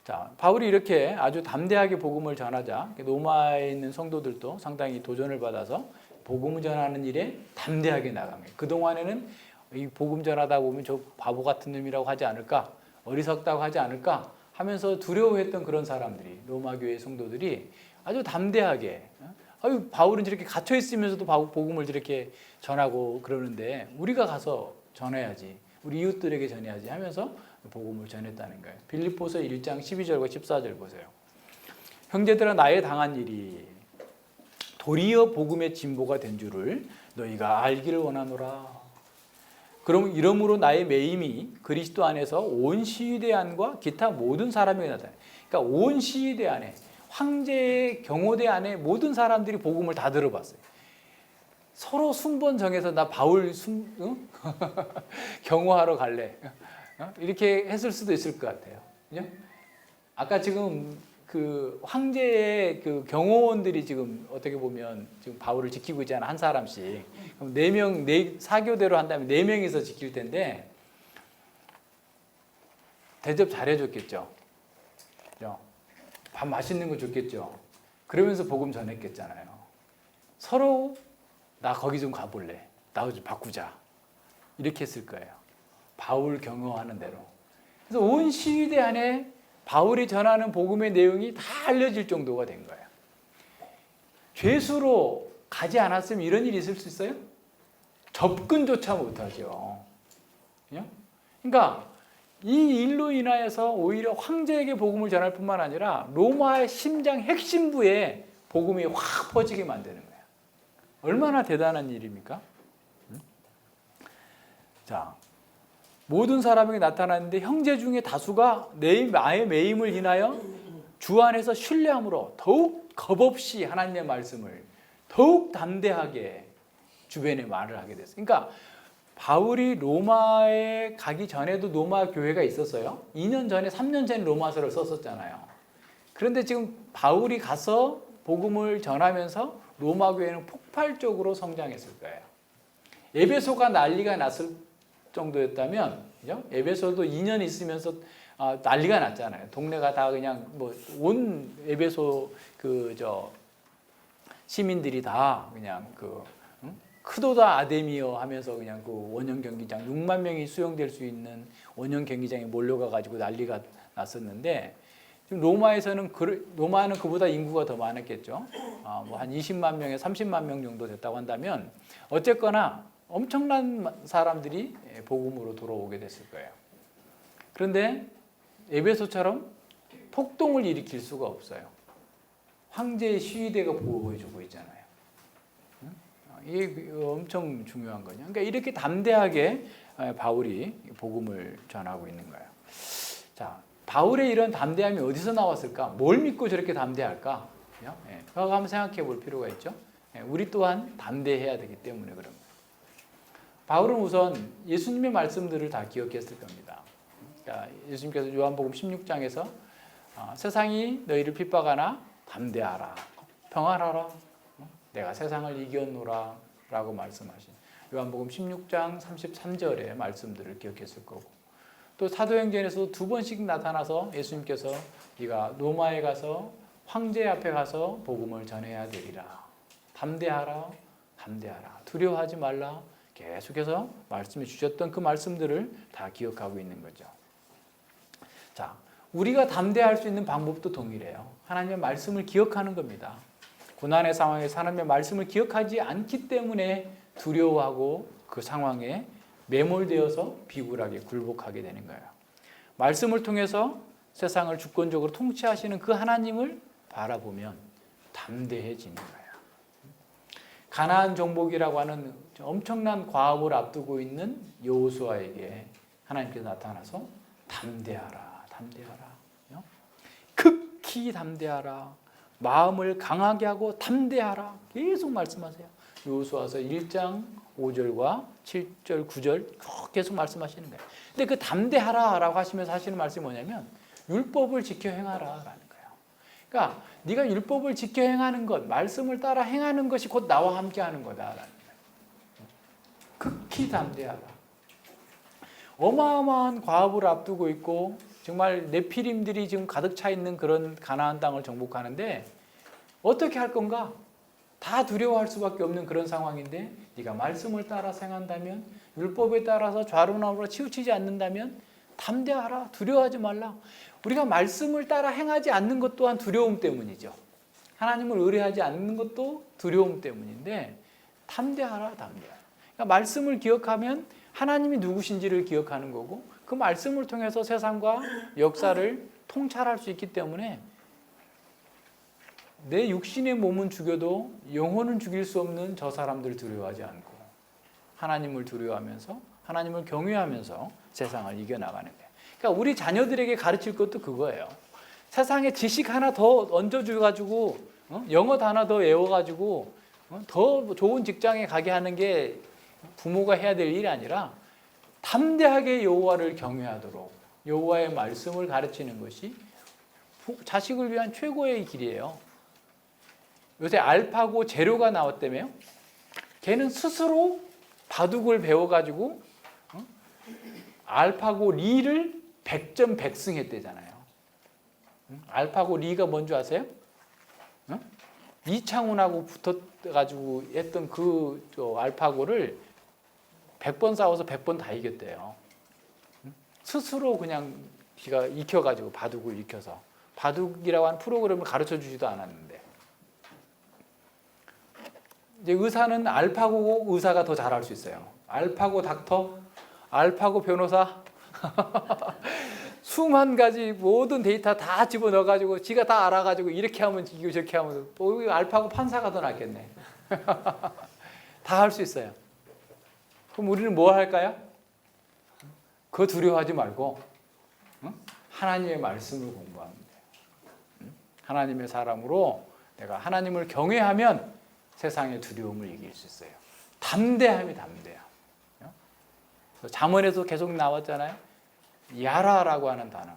자, 바울이 이렇게 아주 담대하게 복음을 전하자 로마에 있는 성도들도 상당히 도전을 받아서 복음을 전하는 일에 담대하게 나갑니다. 그동안에는 이 복음 전하다 보면 저 바보 같은 놈이라고 하지 않을까, 어리석다고 하지 않을까 하면서 두려워했던 그런 사람들이, 로마 교회 성도들이 아주 담대하게, 바울은 저렇게 갇혀 있으면서도 복음을 저렇게 전하고 그러는데 우리가 가서 전해야지, 우리 이웃들에게 전해야지 하면서 복음을 전했다는 거예요. 빌립보서 1장 12절과 14절 보세요. 형제들아 나의 당한 일이 도리어 복음의 진보가 된 줄을 너희가 알기를 원하노라. 그럼 이러므로 나의 매임이 그리스도 안에서 온 시위대 안과 기타 모든 사람에게 나타나요. 그러니까 온 시위대 안에 황제의 경호대 안에 모든 사람들이 복음을 다 들어봤어요. 서로 순번 정해서 나 바울 경호하러 갈래. 이렇게 했을 수도 있을 것 같아요. 그죠? 아까 지금 그 황제의 그 경호원들이 지금 어떻게 보면 지금 바울을 지키고 있잖아, 한 사람씩. 그럼 4명, 사교대로 한다면 4명이서 지킬 텐데 대접 잘해줬겠죠. 밥 맛있는 거 줬겠죠. 그러면서 복음 전했겠잖아요. 서로 나 거기 좀 가볼래. 나 좀 바꾸자. 이렇게 했을 거예요. 바울 경호하는 대로. 그래서 온 시위대 안에 바울이 전하는 복음의 내용이 다 알려질 정도가 된 거예요. 죄수로 가지 않았으면 이런 일이 있을 수 있어요? 접근조차 못하죠. 그러니까 이 일로 인하여서 오히려 황제에게 복음을 전할 뿐만 아니라 로마의 심장 핵심부에 복음이 확 퍼지게 만드는 거예요. 얼마나 대단한 일입니까? 자, 모든 사람에게 나타났는데 형제 중에 다수가 나의 매임을 인하여 주 안에서 신뢰함으로 더욱 겁없이 하나님의 말씀을 더욱 담대하게 주변에 말을 하게 됐어요. 그러니까 바울이 로마에 가기 전에도 로마 교회가 있었어요. 2년 전에 3년 전에 로마서를 썼었잖아요. 그런데 지금 바울이 가서 복음을 전하면서 로마 교회는 폭발적으로 성장했을 거예요. 에베소가 난리가 났을 정도였다면, 그죠? 에베소도 2년 있으면서 난리가 났잖아요. 동네가 다 그냥 뭐 온 에베소 시민들이 다 그냥 크도다 아데미어 하면서 그냥 그 원형 경기장 6만 명이 수용될 수 있는 원형 경기장에 몰려가 가지고 난리가 났었는데 지금 로마는 그보다 인구가 더 많았겠죠. 뭐 한 20만 명에 30만 명 정도 됐다고 한다면 어쨌거나 엄청난 사람들이 복음으로 돌아오게 됐을 거예요. 그런데 에베소처럼 폭동을 일으킬 수가 없어요. 황제의 시위대가 보호해주고 있잖아요. 이게 엄청 중요한 거죠. 그러니까 이렇게 담대하게 바울이 복음을 전하고 있는 거예요. 자, 바울의 이런 담대함이 어디서 나왔을까? 뭘 믿고 저렇게 담대할까? 그거 한번 생각해 볼 필요가 있죠. 우리 또한 담대해야 되기 때문에 그런 거예요. 바울은 우선 예수님의 말씀들을 다 기억했을 겁니다. 그러니까 예수님께서 요한복음 16장에서 세상이 너희를 핍박하나 담대하라, 평안하라, 내가 세상을 이겼노라 라고 말씀하신 요한복음 16장 33절의 말씀들을 기억했을 거고, 또 사도행전에서 2번씩 나타나서 예수님께서 네가 로마에 가서 황제 앞에 가서 복음을 전해야 되리라, 담대하라, 담대하라, 두려워하지 말라, 계속해서 말씀해 주셨던 그 말씀들을 다 기억하고 있는 거죠. 자, 우리가 담대할 수 있는 방법도 동일해요. 하나님의 말씀을 기억하는 겁니다. 고난의 상황에서 하나님의 말씀을 기억하지 않기 때문에 두려워하고 그 상황에 매몰되어서 비굴하게 굴복하게 되는 거예요. 말씀을 통해서 세상을 주권적으로 통치하시는 그 하나님을 바라보면 담대해지는 거예요. 가나안 정복이라고 하는 엄청난 과업을 앞두고 있는 여호수아에게 하나님께서 나타나서 담대하라, 담대하라, 극히 담대하라, 마음을 강하게 하고 담대하라 계속 말씀하세요. 여호수아서 1장 5절과 7절, 9절 계속 말씀하시는 거예요. 근데 그 담대하라라고 하시면서 하시는 말씀이 뭐냐면 율법을 지켜 행하라라는 거예요. 그러니까 네가 율법을 지켜 행하는 것, 말씀을 따라 행하는 것이 곧 나와 함께 하는 거다라는 거예요. 극히 담대하라. 어마어마한 과업을 앞두고 있고 정말 네피림들이 지금 가득 차 있는 그런 가나안 땅을 정복하는데 어떻게 할 건가? 다 두려워할 수밖에 없는 그런 상황인데 네가 말씀을 따라 행한다면, 율법에 따라서 좌로나우로 치우치지 않는다면 담대하라, 두려워하지 말라. 우리가 말씀을 따라 행하지 않는 것 또한 두려움 때문이죠. 하나님을 의뢰하지 않는 것도 두려움 때문인데 담대하라, 담대하라. 그러니까 말씀을 기억하면 하나님이 누구신지를 기억하는 거고, 그 그 말씀을 통해서 세상과 역사를 통찰할 수 있기 때문에 내 육신의 몸은 죽여도 영혼은 죽일 수 없는 저 사람들 두려워하지 않고 하나님을 두려워하면서 하나님을 경외하면서 세상을 이겨나가는 거예요. 그러니까 우리 자녀들에게 가르칠 것도 그거예요. 세상에 지식 하나 더 얹어줘가지고 영어 단어 더 외워가지고 더 좋은 직장에 가게 하는 게 부모가 해야 될 일이 아니라 담대하게 여호와를 경외하도록 여호와의 말씀을 가르치는 것이 자식을 위한 최고의 길이에요. 요새 알파고 제로가 나왔다며요. 걔는 스스로 바둑을 배워가지고 알파고 리를 100점 100승 했대잖아요. 알파고 리가 뭔지 아세요? 이창훈하고 붙어가지고 했던 그 알파고를 100번 싸워서 100번 다 이겼대요. 스스로 그냥 지가 익혀가지고 바둑을 익혀서 바둑이라고 하는 프로그램을 가르쳐 주지도 않았는데 이제 의사는 알파고 의사가 더 잘할 수 있어요. 알파고 닥터, 알파고 변호사 수만 가지 모든 데이터 다 집어넣어가지고 지가 다 알아가지고 이렇게 하면 이거 저렇게 하면 알파고 판사가 더 낫겠네. 다 할 수 있어요. 그럼 우리는 뭐 할까요? 그거 두려워하지 말고 하나님의 말씀을 공부하면 돼요. 하나님의 사람으로 내가 하나님을 경외하면 세상의 두려움을 이길 수 있어요. 담대함이 담대함. 잠언에서 계속 나왔잖아요. 야라라고 하는 단어,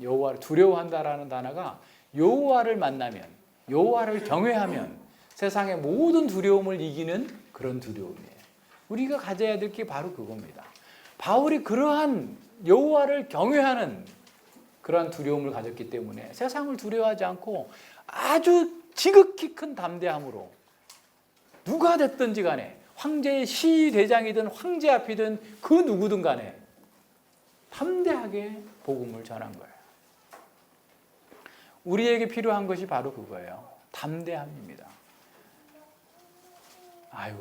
여호와를 두려워한다라는 단어가 여호와를 만나면, 여호와를 경외하면 세상의 모든 두려움을 이기는 그런 두려움이에요. 우리가 가져야 될 게 바로 그겁니다. 바울이 그러한 여호와를 경외하는 그러한 두려움을 가졌기 때문에 세상을 두려워하지 않고 아주 지극히 큰 담대함으로 누가 됐든지 간에 황제의 시대장이든 황제 앞이든 그 누구든 간에 담대하게 복음을 전한 거예요. 우리에게 필요한 것이 바로 그거예요. 담대함입니다. 아유,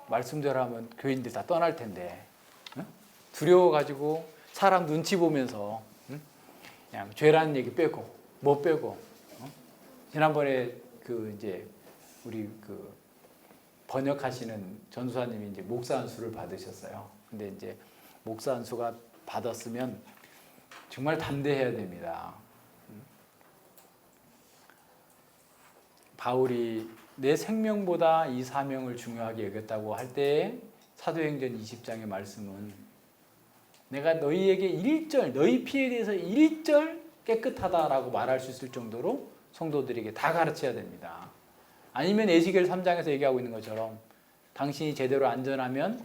말씀대로 하면 교인들 다 떠날 텐데 두려워가지고 사람 눈치 보면서 그냥 죄라는 얘기 빼고 뭐 빼고 지난번에 그 이제 우리 그 번역하시는 전수사님이 이제 목사 안수를 받으셨어요. 근데 이제 목사 안수가 받았으면 정말 담대해야 됩니다. 바울이 내 생명보다 이 사명을 중요하게 여겼다고 할 때에 사도행전 20장의 말씀은 내가 너희에게 1절, 너희 피에 대해서 1절 깨끗하다라고 말할 수 있을 정도로 성도들에게 다 가르쳐야 됩니다. 아니면 에스겔 3장에서 얘기하고 있는 것처럼 당신이 제대로 안전하면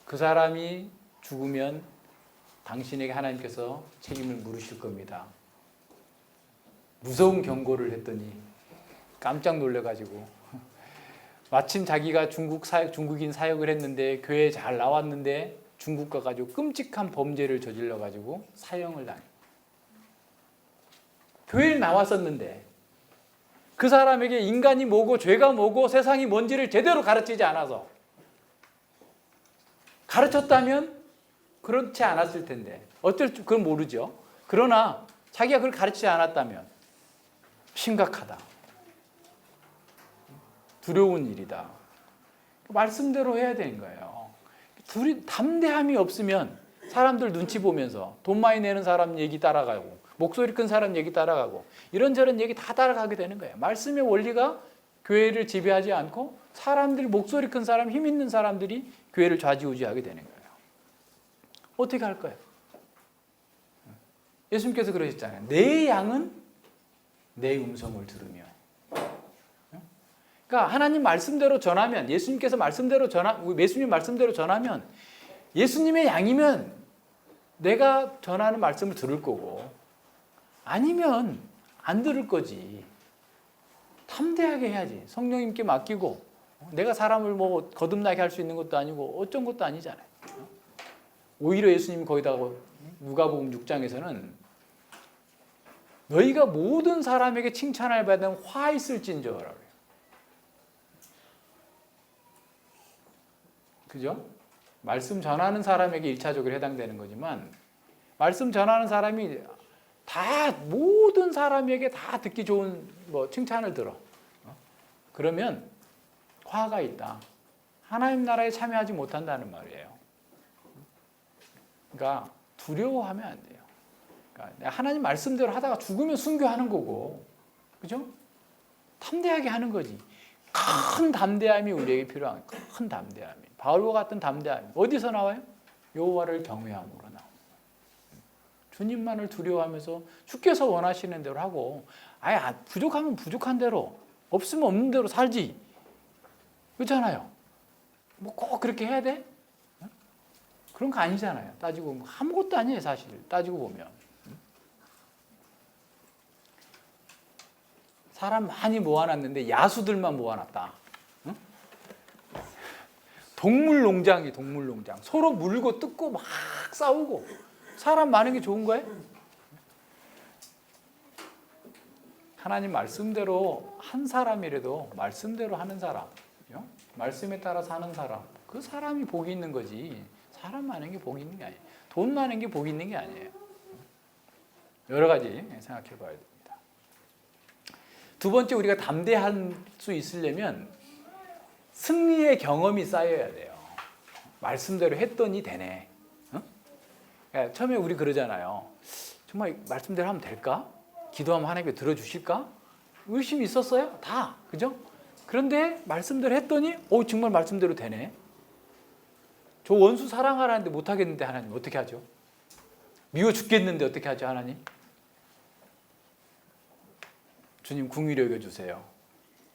그 사람이 죽으면 당신에게 하나님께서 책임을 물으실 겁니다. 무서운 경고를 했더니 깜짝 놀래가지고 마침 자기가 중국인 사역을 했는데 교회에 잘 나왔는데 중국 가가지고 끔찍한 범죄를 저질러가지고 사형을 당해. 교회에 나왔었는데 그 사람에게 인간이 뭐고 죄가 뭐고 세상이 뭔지를 제대로 가르치지 않아서 가르쳤다면 그렇지 않았을 텐데 어쩔 줄 그건 모르죠. 그러나 자기가 그걸 가르치지 않았다면 심각하다. 두려운 일이다. 말씀대로 해야 되는 거예요. 담대함이 없으면 사람들 눈치 보면서 돈 많이 내는 사람 얘기 따라가고 목소리 큰 사람 얘기 따라가고 이런저런 얘기 다 따라가게 되는 거예요. 말씀의 원리가 교회를 지배하지 않고 사람들 목소리 큰 사람, 힘 있는 사람들이 교회를 좌지우지하게 되는 거예요. 어떻게 할 거예요? 예수님께서 그러셨잖아요. 내 양은 내 음성을 들으며. 그러니까 하나님 말씀대로 전하면 예수님께서 말씀대로 예수님 말씀대로 전하면 예수님의 양이면 내가 전하는 말씀을 들을 거고 아니면 안 들을 거지. 담대하게 해야지. 성령님께 맡기고 내가 사람을 뭐 거듭나게 할 수 있는 것도 아니고 어쩐 것도 아니잖아요. 오히려 예수님이 거기다가 누가복음 6장에서는 너희가 모든 사람에게 칭찬을 받으면 화 있을진저라고 해요. 그죠? 말씀 전하는 사람에게 1차적으로 해당되는 거지만 말씀 전하는 사람이 다 모든 사람에게 다 듣기 좋은 뭐 칭찬을 들어. 그러면 화가 있다. 하나님 나라에 참여하지 못한다는 말이에요. 그러니까 두려워하면 안 돼요. 그러니까 하나님 말씀대로 하다가 죽으면 순교하는 거고, 그죠? 담대하게 하는 거지. 큰 담대함이 우리에게 필요한 큰 담대함이. 바울과 같은 담대함이 어디서 나와요? 여호와를 경외함으로 나옵니다. 주님만을 두려워하면서 주께서 원하시는 대로 하고, 아예 부족하면 부족한 대로, 없으면 없는 대로 살지. 그렇잖아요. 뭐 꼭 그렇게 해야 돼? 그런 거 아니잖아요. 따지고 보면 아무것도 아니에요, 사실. 따지고 보면. 사람 많이 모아놨는데 야수들만 모아놨다. 응? 동물농장이 동물농장. 서로 물고 뜯고 막 싸우고. 사람 많은 게 좋은 거예요? 하나님 말씀대로 한 사람이라도 말씀대로 하는 사람, 말씀에 따라 사는 사람, 그 사람이 복이 있는 거지. 사람 많은 게 복이 있는 게 아니에요. 돈 많은 게 복이 있는 게 아니에요. 여러 가지 생각해 봐야 됩니다. 두 번째, 우리가 담대할 수 있으려면 승리의 경험이 쌓여야 돼요. 말씀대로 했더니 되네. 그러니까 처음에 우리 그러잖아요. 정말 말씀대로 하면 될까? 기도하면 하나님께 들어주실까? 의심이 있었어요. 다. 그죠? 그런데 말씀대로 했더니 정말 말씀대로 되네. 저 원수 사랑하라는데 못하겠는데 하나님 어떻게 하죠? 미워 죽겠는데 어떻게 하죠 하나님? 주님 긍휼히 여겨주세요.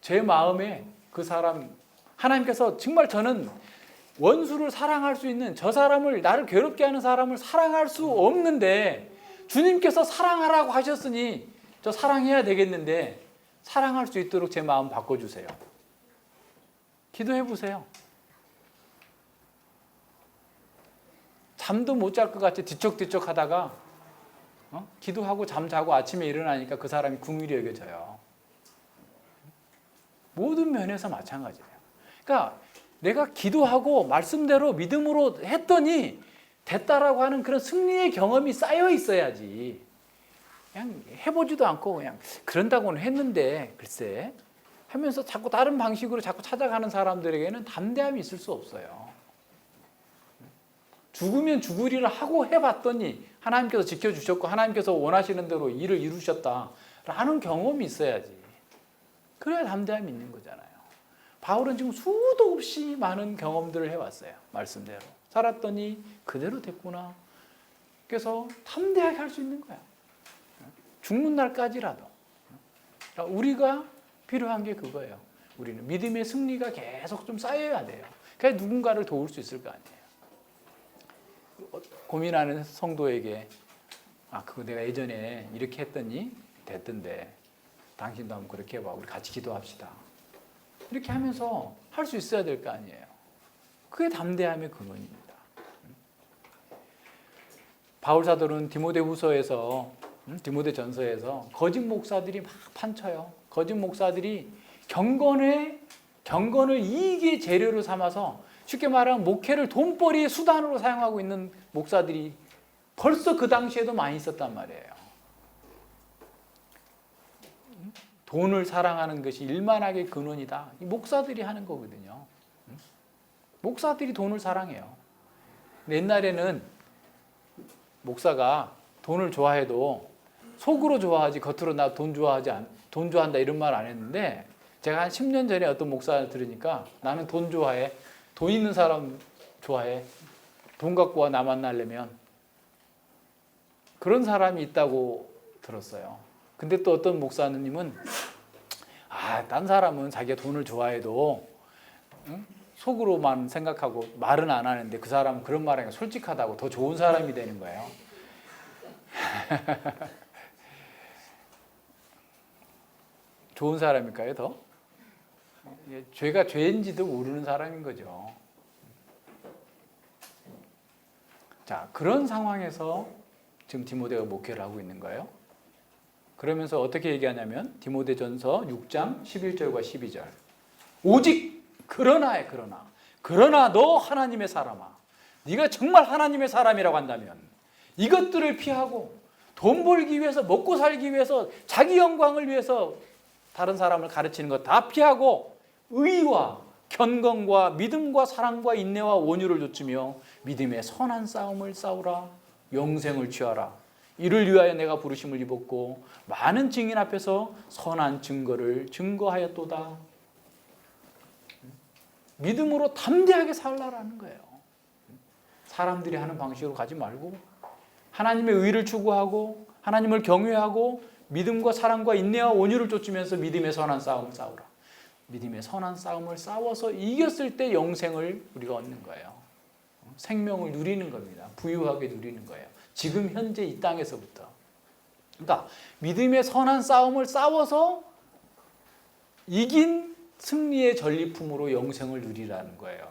제 마음에 그 사람, 하나님께서 정말 저는 원수를 사랑할 수 있는 저 사람을, 나를 괴롭게 하는 사람을 사랑할 수 없는데 주님께서 사랑하라고 하셨으니 저 사랑해야 되겠는데 사랑할 수 있도록 제 마음 바꿔주세요. 기도해 보세요. 잠도 못 잘 것 같이 뒤척뒤척 하다가 기도하고 잠자고 아침에 일어나니까 그 사람이 긍휼히 여겨져요. 모든 면에서 마찬가지예요. 그러니까 내가 기도하고 말씀대로 믿음으로 했더니 됐다라고 하는 그런 승리의 경험이 쌓여 있어야지. 그냥 해보지도 않고 그냥 그런다고는 했는데 글쎄 하면서 자꾸 다른 방식으로 자꾸 찾아가는 사람들에게는 담대함이 있을 수 없어요. 죽으면 죽으리라 하고 해봤더니 하나님께서 지켜주셨고 하나님께서 원하시는 대로 일을 이루셨다라는 경험이 있어야지. 그래야 담대함이 있는 거잖아요. 바울은 지금 수도 없이 많은 경험들을 해왔어요. 말씀대로. 살았더니 그대로 됐구나. 그래서 담대하게 할 수 있는 거야. 죽는 날까지라도. 우리가 필요한 게 그거예요. 우리는 믿음의 승리가 계속 좀 쌓여야 돼요. 그래야 누군가를 도울 수 있을 거 아니에요. 고민하는 성도에게 그거 내가 예전에 이렇게 했더니 됐던데 당신도 한번 그렇게 해봐. 우리 같이 기도합시다. 이렇게 하면서 할 수 있어야 될 거 아니에요. 그게 담대함의 근원입니다. 바울 사도는 디모데후서에서 디모데전서에서 거짓 목사들이 막 판쳐요. 거짓 목사들이 경건을 이익의 재료로 삼아서 쉽게 말하면 목회를 돈벌이의 수단으로 사용하고 있는 목사들이 벌써 그 당시에도 많이 있었단 말이에요. 돈을 사랑하는 것이 일만하게 근원이다. 이 목사들이 하는 거거든요. 목사들이 돈을 사랑해요. 근데 옛날에는 목사가 돈을 좋아해도 속으로 좋아하지 겉으로 나 돈 좋아한다 이런 말 안 했는데 제가 한 10년 전에 어떤 목사를 들으니까 나는 돈 좋아해. 돈 있는 사람 좋아해. 돈 갖고 와 나 만나려면. 그런 사람이 있다고 들었어요. 근데 또 어떤 목사님은 딴 사람은 자기가 돈을 좋아해도 속으로만 생각하고 말은 안 하는데 그 사람은 그런 말 하니까 솔직하다고 더 좋은 사람이 되는 거예요. 좋은 사람일까요, 더? 죄가 죄인지도 모르는 사람인 거죠. 자, 그런 상황에서 지금 디모데가 목회를 하고 있는 거예요. 그러면서 어떻게 얘기하냐면 디모데전서 6장 11절과 12절. 오직 그러나 너 하나님의 사람아 네가 정말 하나님의 사람이라고 한다면 이것들을 피하고 돈 벌기 위해서, 먹고 살기 위해서, 자기 영광을 위해서 다른 사람을 가르치는 것 다 피하고 의와 견건과 믿음과 사랑과 인내와 온유를 갖추며 믿음의 선한 싸움을 싸우라. 영생을 취하라. 이를 위하여 내가 부르심을 입었고 많은 증인 앞에서 선한 증거를 증거하였도다. 믿음으로 담대하게 살라라는 거예요. 사람들이 하는 방식으로 가지 말고 하나님의 의를 추구하고 하나님을 경외하고 믿음과 사랑과 인내와 온유를 쫓으면서 믿음의 선한 싸움을 싸우라. 믿음의 선한 싸움을 싸워서 이겼을 때 영생을 우리가 얻는 거예요. 생명을 누리는 겁니다. 부유하게 누리는 거예요. 지금 현재 이 땅에서부터. 그러니까 믿음의 선한 싸움을 싸워서 이긴 승리의 전리품으로 영생을 누리라는 거예요.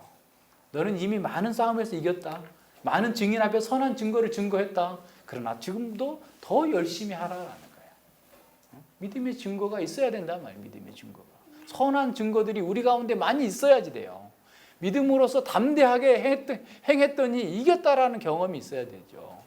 너는 이미 많은 싸움에서 이겼다. 많은 증인 앞에 선한 증거를 증거했다. 그러나 지금도 더 열심히 하라라는 거예요. 믿음의 증거가 있어야 된단 말이에요. 믿음의 증거가. 선한 증거들이 우리 가운데 많이 있어야지 돼요. 믿음으로써 담대하게 행했더니 이겼다라는 경험이 있어야 되죠.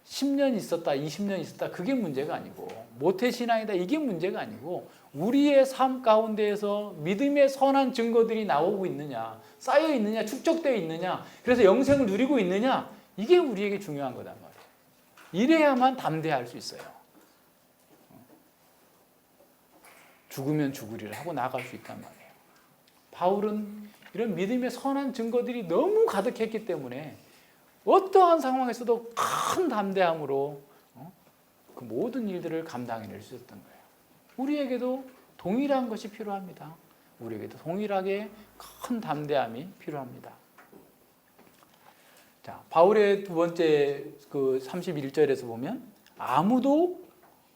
10년 있었다, 20년 있었다, 그게 문제가 아니고 모태신앙이다, 이게 문제가 아니고 우리의 삶 가운데에서 믿음의 선한 증거들이 나오고 있느냐, 쌓여 있느냐, 축적되어 있느냐, 그래서 영생을 누리고 있느냐, 이게 우리에게 중요한 거단 말이에요. 이래야만 담대할 수 있어요. 죽으면 죽으리라 하고 나아갈 수 있단 말이에요. 바울은 이런 믿음의 선한 증거들이 너무 가득했기 때문에 어떠한 상황에서도 큰 담대함으로 그 모든 일들을 감당해낼 수 있었던 거예요. 우리에게도 동일한 것이 필요합니다. 우리에게도 동일하게 큰 담대함이 필요합니다. 자, 바울의 두 번째 그 31절에서 보면 아무도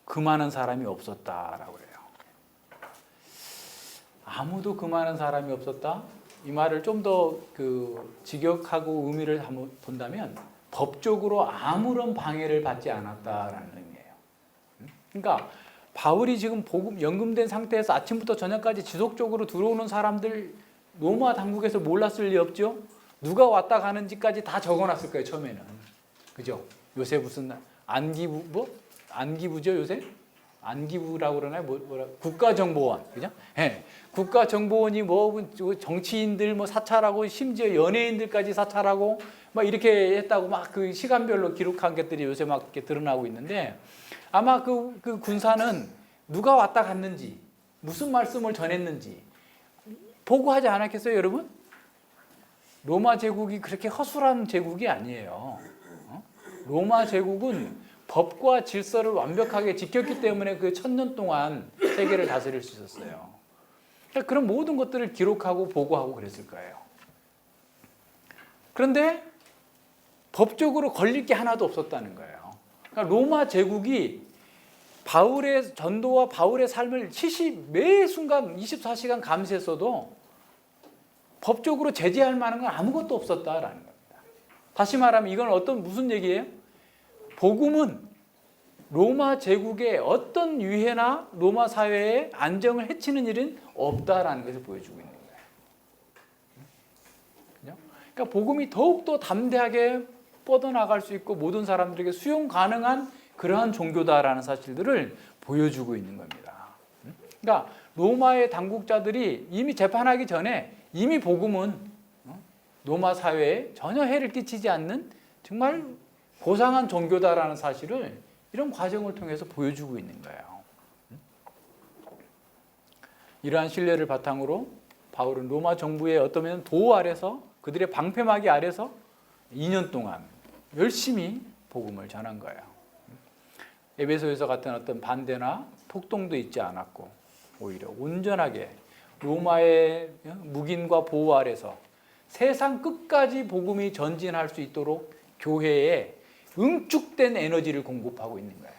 금하는 사람이 없었다라고 해요. 아무도 금하는 사람이 없었다. 이 말을 좀 더 그 직역하고 의미를 한번 본다면 법적으로 아무런 방해를 받지 않았다라는 의미예요. 그러니까 바울이 지금 복음 연금된 상태에서 아침부터 저녁까지 지속적으로 들어오는 사람들 로마 당국에서 몰랐을 리 없죠. 누가 왔다 가는지까지 다 적어놨을 거예요. 처음에는. 그죠? 요새 무슨 안기부 뭐 안기부죠 요새? 안기부라고 그러나요? 뭐라 국가정보원, 그죠? 예. 국가정보원이 뭐 정치인들 뭐 사찰하고 심지어 연예인들까지 사찰하고 막 이렇게 했다고 막 그 시간별로 기록한 것들이 요새 막 이렇게 드러나고 있는데 아마 그 군사는 누가 왔다 갔는지 무슨 말씀을 전했는지 보고하지 않았겠어요, 여러분? 로마 제국이 그렇게 허술한 제국이 아니에요. 로마 제국은 법과 질서를 완벽하게 지켰기 때문에 그 1000년 동안 세계를 다스릴 수 있었어요. 그러니까 그런 모든 것들을 기록하고 보고하고 그랬을 거예요. 그런데 법적으로 걸릴 게 하나도 없었다는 거예요. 그러니까 로마 제국이 바울의 전도와 바울의 삶을 매 순간 24시간 감시했어도 법적으로 제재할 만한 건 아무것도 없었다라는 겁니다. 다시 말하면 이건 무슨 얘기예요? 복음은 로마 제국의 어떤 유해나 로마 사회의 안정을 해치는 일은 없다라는 것을 보여주고 있는 거예요. 그러니까 복음이 더욱더 담대하게 뻗어나갈 수 있고 모든 사람들에게 수용 가능한 그러한 종교다라는 사실들을 보여주고 있는 겁니다. 그러니까 로마의 당국자들이 이미 재판하기 전에 이미 복음은 로마 사회에 전혀 해를 끼치지 않는 정말 고상한 종교다라는 사실을 이런 과정을 통해서 보여주고 있는 거예요. 이러한 신뢰를 바탕으로 바울은 로마 정부의 어떠면 도 아래서 그들의 방패막이 아래서 2년 동안 열심히 복음을 전한 거예요. 에베소에서 같은 어떤 반대나 폭동도 있지 않았고 오히려 온전하게 로마의 묵인과 보호 아래서 세상 끝까지 복음이 전진할 수 있도록 교회에 응축된 에너지를 공급하고 있는 거예요.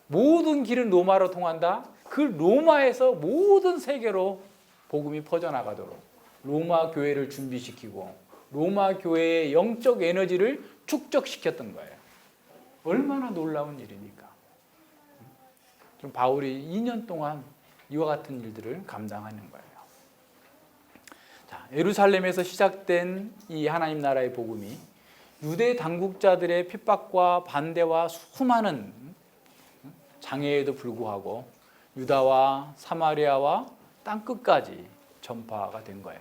모든 길은 로마로 통한다. 그 로마에서 모든 세계로 복음이 퍼져나가도록 로마 교회를 준비시키고 로마 교회의 영적 에너지를 축적시켰던 거예요. 얼마나 놀라운 일입니까? 그럼 바울이 2년 동안 이와 같은 일들을 감당하는 거예요. 자, 예루살렘에서 시작된 이 하나님 나라의 복음이 유대 당국자들의 핍박과 반대와 수많은 장애에도 불구하고 유다와 사마리아와 땅끝까지 전파가 된 거예요.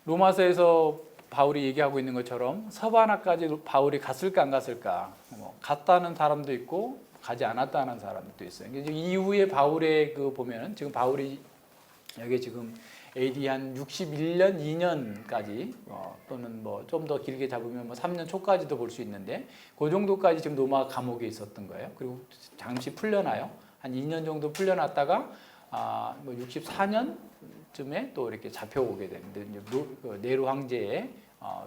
로마서에서 바울이 얘기하고 있는 것처럼 서바나까지 바울이 갔을까 안 갔을까, 갔다는 사람도 있고 가지 않았다는 사람도 있어요. 이후에 바울의 그 보면은 지금 바울이 여기 지금 AD 한 61년, 2년까지 또는 뭐 좀 더 길게 잡으면 뭐 3년 초까지도 볼 수 있는데 그 정도까지 지금 로마 감옥에 있었던 거예요. 그리고 잠시 풀려나요. 한 2년 정도 풀려났다가 뭐 64년쯤에 또 이렇게 잡혀오게 되는데 네로 황제의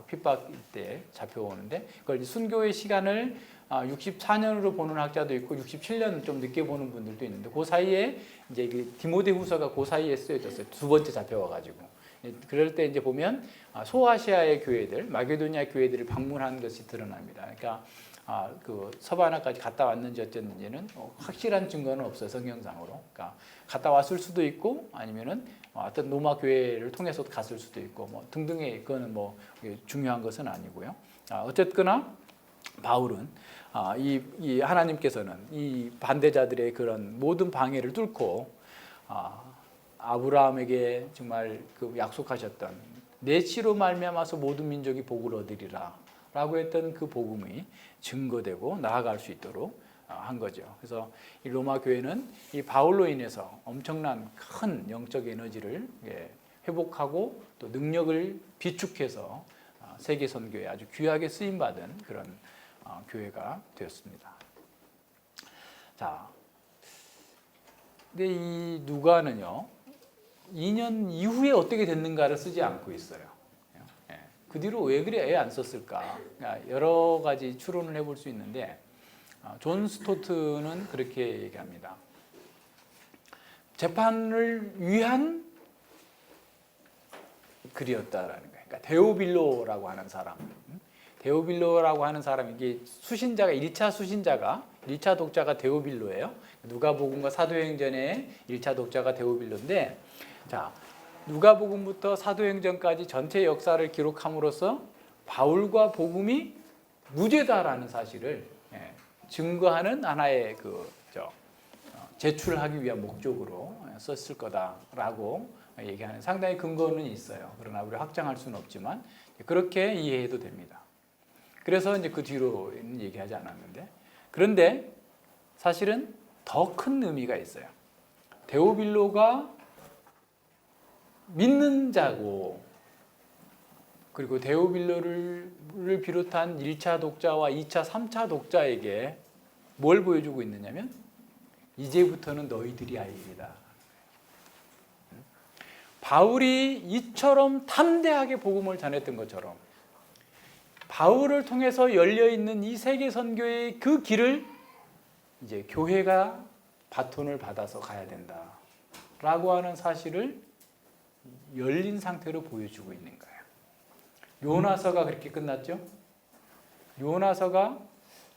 핍박 때 잡혀오는데 그걸 순교의 시간을 64년으로 보는 학자도 있고 67년 좀 늦게 보는 분들도 있는데 그 사이에 이제 그 디모데후서가 그 사이에 쓰여졌어요. 두 번째 잡혀와가지고 그럴 때 이제 보면 소아시아의 교회들, 마게도니아 교회들을 방문한 것이 드러납니다. 그러니까 그 서바나까지 갔다 왔는지 어쨌는지는 확실한 증거는 없어요, 성경상으로. 그러니까 갔다 왔을 수도 있고 아니면은 어떤 로마 교회를 통해서 갔을 수도 있고 뭐 등등의 그거는 뭐 중요한 것은 아니고요. 어쨌거나 바울은 이 하나님께서는 이 반대자들의 그런 모든 방해를 뚫고 아브라함에게 정말 그 약속하셨던 내 씨로 말미암아서 모든 민족이 복을 얻으리라라고 했던 그 복음이 증거되고 나아갈 수 있도록 한 거죠. 그래서 이 로마 교회는 이 바울로 인해서 엄청난 큰 영적 에너지를 회복하고 또 능력을 비축해서 세계 선교에 아주 귀하게 쓰임 받은 그런 교회가 되었습니다. 자, 근데 이 누가는요 2년 이후에 어떻게 됐는가를 쓰지 않고 있어요. 그 뒤로 왜 그래 안 썼을까? 여러 가지 추론을 해볼 수 있는데 존 스토트는 그렇게 얘기합니다. 재판을 위한 글이었다라는 거예요. 그러니까 데오빌로라고 하는 사람. 데오빌로라고 하는 사람이 이게 수신자가 1차 수신자가 1차 독자가 데오빌로예요. 누가복음과 사도행전의 1차 독자가 데오빌로인데 자, 누가복음부터 사도행전까지 전체 역사를 기록함으로써 바울과 복음이 무죄다라는 사실을 증거하는 하나의 제출하기 위한 목적으로 썼을 거다라고 얘기하는 상당히 근거는 있어요. 그러나 우리 확정할 수는 없지만 그렇게 이해해도 됩니다. 그래서 이제 그 뒤로는 얘기하지 않았는데 그런데 사실은 더 큰 의미가 있어요. 데오빌로가 믿는 자고 그리고 데오빌로를 비롯한 1차 독자와 2차, 3차 독자에게 뭘 보여주고 있느냐면 이제부터는 너희들이 알 일이다. 바울이 이처럼 담대하게 복음을 전했던 것처럼 바울을 통해서 열려있는 이 세계 선교의 그 길을 이제 교회가 바톤을 받아서 가야 된다 라고 하는 사실을 열린 상태로 보여주고 있는 거예요. 요나서가 그렇게 끝났죠.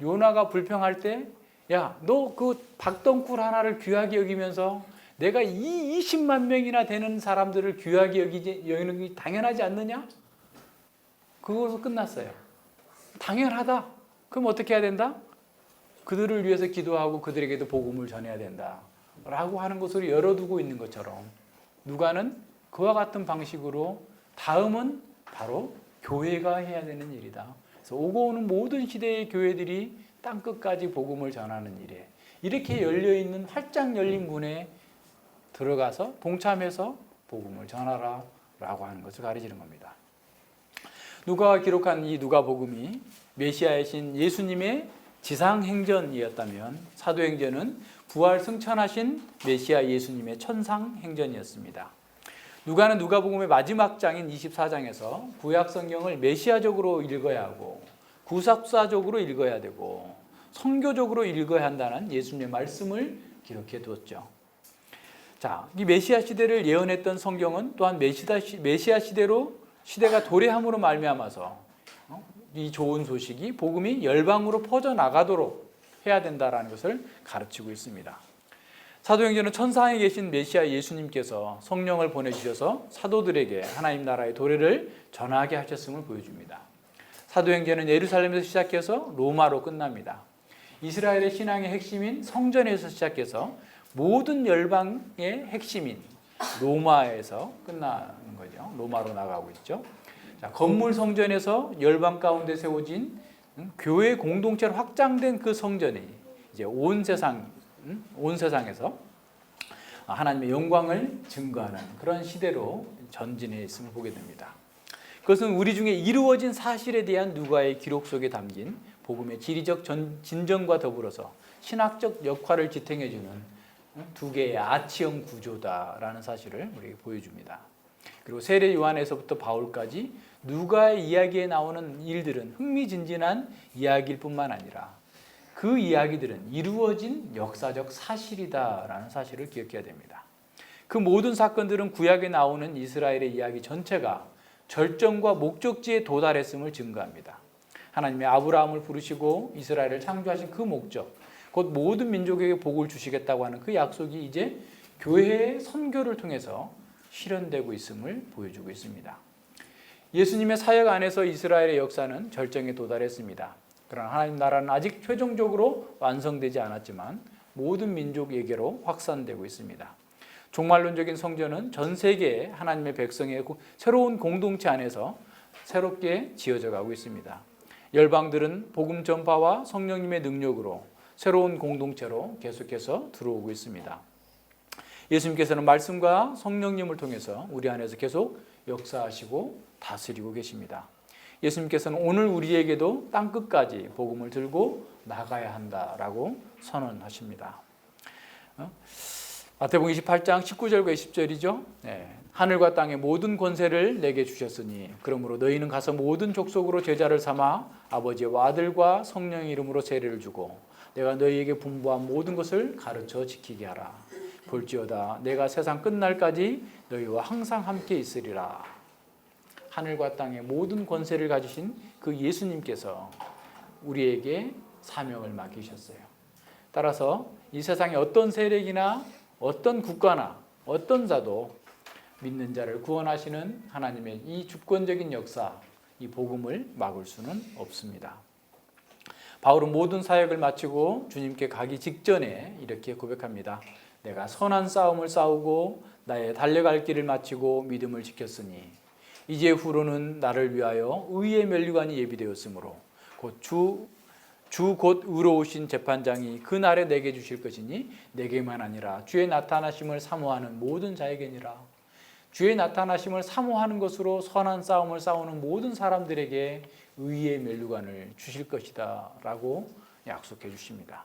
요나가 불평할 때 야, 너 그 박덩굴 하나를 귀하게 여기면서 내가 이 20만 명이나 되는 사람들을 귀하게 여기는 게 당연하지 않느냐? 그것으로 끝났어요. 당연하다. 그럼 어떻게 해야 된다? 그들을 위해서 기도하고 그들에게도 복음을 전해야 된다 라고 하는 것으로 열어두고 있는 것처럼 누가는 그와 같은 방식으로 다음은 바로 교회가 해야 되는 일이다. 그래서 오고 오는 모든 시대의 교회들이 땅끝까지 복음을 전하는 일에 이렇게 열려있는 활짝 열린 문에 들어가서 동참해서 복음을 전하라 라고 하는 것을 가르치는 겁니다. 누가가 기록한 이 누가복음이 메시아이신 예수님의 지상행전이었다면 사도행전은 부활 승천하신 메시아 예수님의 천상행전이었습니다. 누가는 누가복음의 마지막 장인 24장에서 구약 성경을 메시아적으로 읽어야 하고 구속사적으로 읽어야 되고 선교적으로 읽어야 한다는 예수님의 말씀을 기록해 두었죠. 자, 이 메시아 시대를 예언했던 성경은 또한 메시아 시대가 도래함으로 말미암아서 이 좋은 소식이 복음이 열방으로 퍼져 나가도록 해야 된다라는 것을 가르치고 있습니다. 사도행전은 천상에 계신 메시아 예수님께서 성령을 보내주셔서 사도들에게 하나님 나라의 도래를 전하게 하셨음을 보여줍니다. 사도행전은 예루살렘에서 시작해서 로마로 끝납니다. 이스라엘의 신앙의 핵심인 성전에서 시작해서 모든 열방의 핵심인 로마에서 끝나는 거죠. 로마로 나가고 있죠. 자, 건물 성전에서 열방 가운데 세워진 교회 공동체로 확장된 그 성전이 이제 온 세상에서 하나님의 영광을 증거하는 그런 시대로 전진해 있음을 보게 됩니다. 그것은 우리 중에 이루어진 사실에 대한 누가의 기록 속에 담긴 복음의 지리적 진정과 더불어서 신학적 역할을 지탱해주는 두 개의 아치형 구조다라는 사실을 우리에게 보여줍니다. 그리고 세례 요한에서부터 바울까지 누가의 이야기에 나오는 일들은 흥미진진한 이야기일 뿐만 아니라 그 이야기들은 이루어진 역사적 사실이다라는 사실을 기억해야 됩니다. 그 모든 사건들은 구약에 나오는 이스라엘의 이야기 전체가 절정과 목적지에 도달했음을 증거합니다. 하나님의 아브라함을 부르시고 이스라엘을 창조하신 그 목적, 곧 모든 민족에게 복을 주시겠다고 하는 그 약속이 이제 교회의 선교를 통해서 실현되고 있음을 보여주고 있습니다. 예수님의 사역 안에서 이스라엘의 역사는 절정에 도달했습니다. 그러나 하나님 나라는 아직 최종적으로 완성되지 않았지만 모든 민족에게로 확산되고 있습니다. 종말론적인 성전은 전 세계의 하나님의 백성의 새로운 공동체 안에서 새롭게 지어져 가고 있습니다. 열방들은 복음 전파와 성령님의 능력으로 새로운 공동체로 계속해서 들어오고 있습니다. 예수님께서는 말씀과 성령님을 통해서 우리 안에서 계속 역사하시고 다스리고 계십니다. 예수님께서는 오늘 우리에게도 땅끝까지 복음을 들고 나가야 한다라고 선언하십니다. 마태복음 28장 19절과 20절이죠. 하늘과 땅의 모든 권세를 내게 주셨으니 그러므로 너희는 가서 모든 족속으로 제자를 삼아 아버지와 아들과 성령의 이름으로 세례를 주고 내가 너희에게 분부한 모든 것을 가르쳐 지키게 하라. 볼지어다 내가 세상 끝날까지 너희와 항상 함께 있으리라. 하늘과 땅의 모든 권세를 가지신 그 예수님께서 우리에게 사명을 맡기셨어요. 따라서 이 세상의 어떤 세력이나 어떤 국가나 어떤 자도 믿는 자를 구원하시는 하나님의 이 주권적인 역사, 이 복음을 막을 수는 없습니다. 바울은 모든 사역을 마치고 주님께 가기 직전에 이렇게 고백합니다. 내가 선한 싸움을 싸우고 나의 달려갈 길을 마치고 믿음을 지켰으니 이제 후로는 나를 위하여 의의 면류관이 예비되었으므로 곧 주 곧 의로우신 재판장이 그 날에 내게 주실 것이니 내게만 아니라 주의 나타나심을 사모하는 모든 자에게니라. 주의 나타나심을 사모하는 것으로 선한 싸움을 싸우는 모든 사람들에게 의의 면류관을 주실 것이다 라고 약속해 주십니다.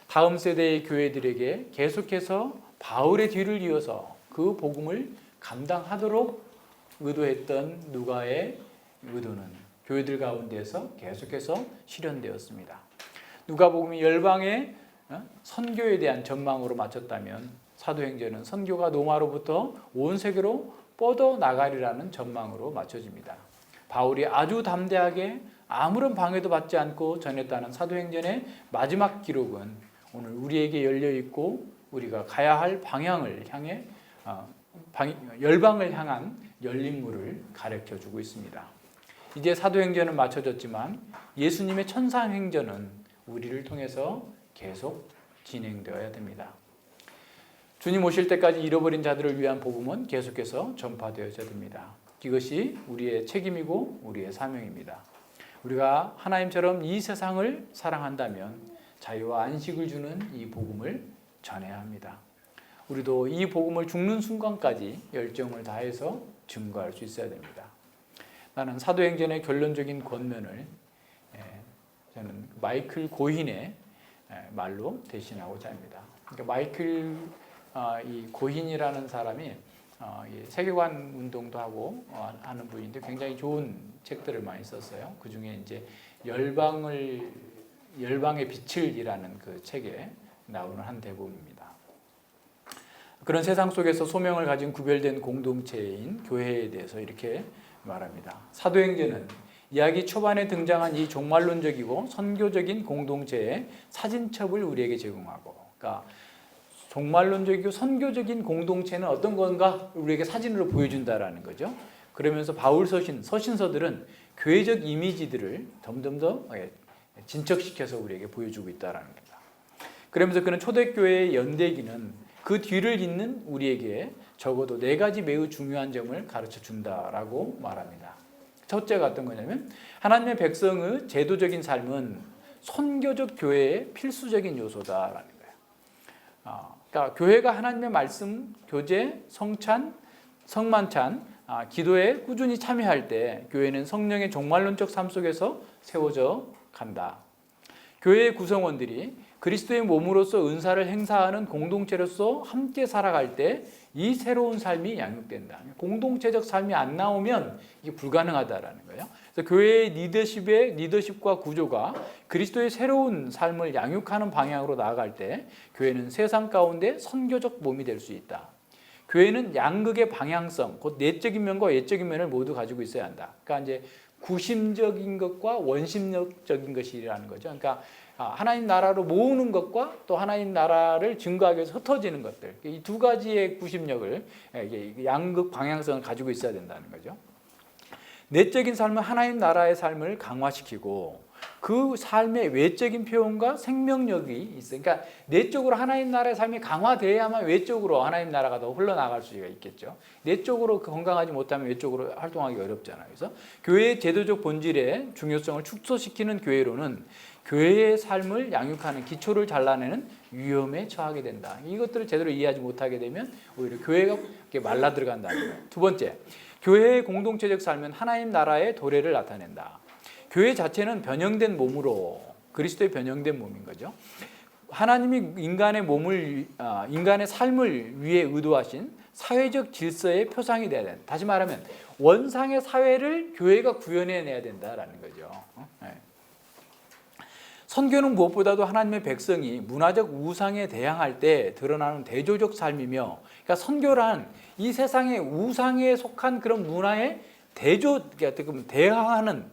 다음 세대의 교회들에게 계속해서 바울의 뒤를 이어서 그 복음을 감당하도록 의도했던 누가의 의도는 교회들 가운데서 계속해서 실현되었습니다. 누가복음이 열방의 선교에 대한 전망으로 마쳤다면 사도행전은 선교가 로마로부터 온 세계로 뻗어나가리라는 전망으로 맞춰집니다. 바울이 아주 담대하게 아무런 방해도 받지 않고 전했다는 사도행전의 마지막 기록은 오늘 우리에게 열려있고 우리가 가야 할 방향을 향해 열방을 향한 열린물을 가르쳐주고 있습니다. 이제 사도행전은 마쳐졌지만 예수님의 천상행전은 우리를 통해서 계속 진행되어야 됩니다. 주님 오실 때까지 잃어버린 자들을 위한 복음은 계속해서 전파되어야 됩니다. 이것이 우리의 책임이고 우리의 사명입니다. 우리가 하나님처럼 이 세상을 사랑한다면 자유와 안식을 주는 이 복음을 전해야 합니다. 우리도 이 복음을 죽는 순간까지 열정을 다해서 증거할 수 있어야 됩니다. 나는 사도행전의 결론적인 권면을 저는 마이클 고힌의 말로 대신하고자 합니다. 그러니까 마이클 이 고힌이라는 사람이 세계관 운동도 하고 하는 분인데 굉장히 좋은 책들을 많이 썼어요. 그 중에 이제 열방의 빛을이라는 그 책에 나오는 한 대목입니다. 그런 세상 속에서 소명을 가진 구별된 공동체인 교회에 대해서 이렇게 말합니다. 사도행전은 이야기 초반에 등장한 이 종말론적이고 선교적인 공동체의 사진첩을 우리에게 제공하고, 그러니까 종말론적이고 선교적인 공동체는 어떤 건가 우리에게 사진으로 보여준다라는 거죠. 그러면서 바울 서신서들은 교회적 이미지들을 점점 더 진척시켜서 우리에게 보여주고 있다라는 겁니다. 그러면서 그는 초대교회의 연대기는 그 뒤를 잇는 우리에게 적어도 4가지 매우 중요한 점을 가르쳐 준다라고 말합니다. 첫째가 어떤 거냐면 하나님의 백성의 제도적인 삶은 선교적 교회의 필수적인 요소다라는 거예요. 그러니까 교회가 하나님의 말씀, 교제, 성찬, 성만찬, 기도에 꾸준히 참여할 때 교회는 성령의 종말론적 삶 속에서 세워져 간다. 교회의 구성원들이 그리스도의 몸으로서 은사를 행사하는 공동체로서 함께 살아갈 때 이 새로운 삶이 양육된다. 공동체적 삶이 안 나오면 이게 불가능하다라는 거예요. 그래서 교회의 리더십과 구조가 그리스도의 새로운 삶을 양육하는 방향으로 나아갈 때 교회는 세상 가운데 선교적 몸이 될 수 있다. 교회는 양극의 방향성, 곧 내적인 면과 외적인 면을 모두 가지고 있어야 한다. 그러니까 이제 구심적인 것과 원심적인 것이라는 거죠. 그러니까 하나님 나라로 모으는 것과 또 하나님 나라를 증거하기 위해서 흩어지는 것들, 이 2가지의 구심력을 양극 방향성을 가지고 있어야 된다는 거죠. 내적인 삶은 하나님 나라의 삶을 강화시키고 그 삶의 외적인 표현과 생명력이 있어요. 그러니까 내적으로 하나님 나라의 삶이 강화돼야만 외적으로 하나님 나라가 더 흘러나갈 수가 있겠죠. 내적으로 건강하지 못하면 외적으로 활동하기 어렵잖아요. 그래서 교회의 제도적 본질의 중요성을 축소시키는 교회로는 교회의 삶을 양육하는 기초를 잘라내는 위험에 처하게 된다. 이것들을 제대로 이해하지 못하게 되면 오히려 교회가 말라 들어간다는 거예요. 두 번째, 교회의 공동체적 삶은 하나님 나라의 도래를 나타낸다. 교회 자체는 변형된 몸으로 그리스도의 변형된 몸인 거죠. 하나님이 인간의 삶을 위해 의도하신 사회적 질서의 표상이 되어야 된다. 다시 말하면 원상의 사회를 교회가 구현해내야 된다라는 거죠. 선교는 무엇보다도 하나님의 백성이 문화적 우상에 대항할 때 드러나는 대조적 삶이며, 그러니까 선교란 이 세상의 우상에 속한 그런 문화에 대항하는,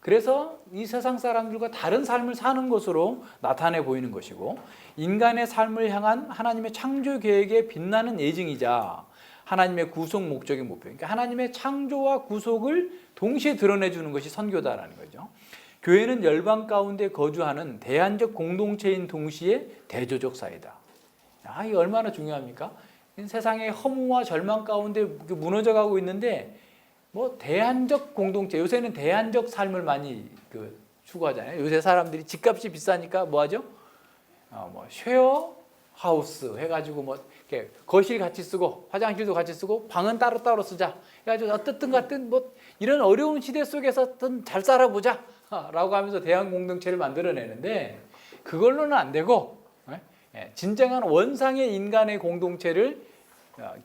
그래서 이 세상 사람들과 다른 삶을 사는 것으로 나타내 보이는 것이고, 인간의 삶을 향한 하나님의 창조 계획에 빛나는 예증이자 하나님의 구속 목적의 목표, 그러니까 하나님의 창조와 구속을 동시에 드러내주는 것이 선교다라는 거죠. 교회는 열방 가운데 거주하는 대안적 공동체인 동시에 대조적 사회다. 이게 얼마나 중요합니까? 세상의 허무와 절망 가운데 무너져가고 있는데 대안적 공동체, 요새는 대안적 삶을 많이 추구하잖아요. 요새 사람들이 집값이 비싸니까 뭐하죠? 쉐어 하우스 해가지고 이렇게 거실 같이 쓰고 화장실도 같이 쓰고 방은 따로따로 쓰자. 해가지고 어떻든 같든 이런 어려운 시대 속에서 잘 살아보자 라고 하면서 대안 공동체를 만들어내는데, 그걸로는 안 되고 진정한 원상의 인간의 공동체를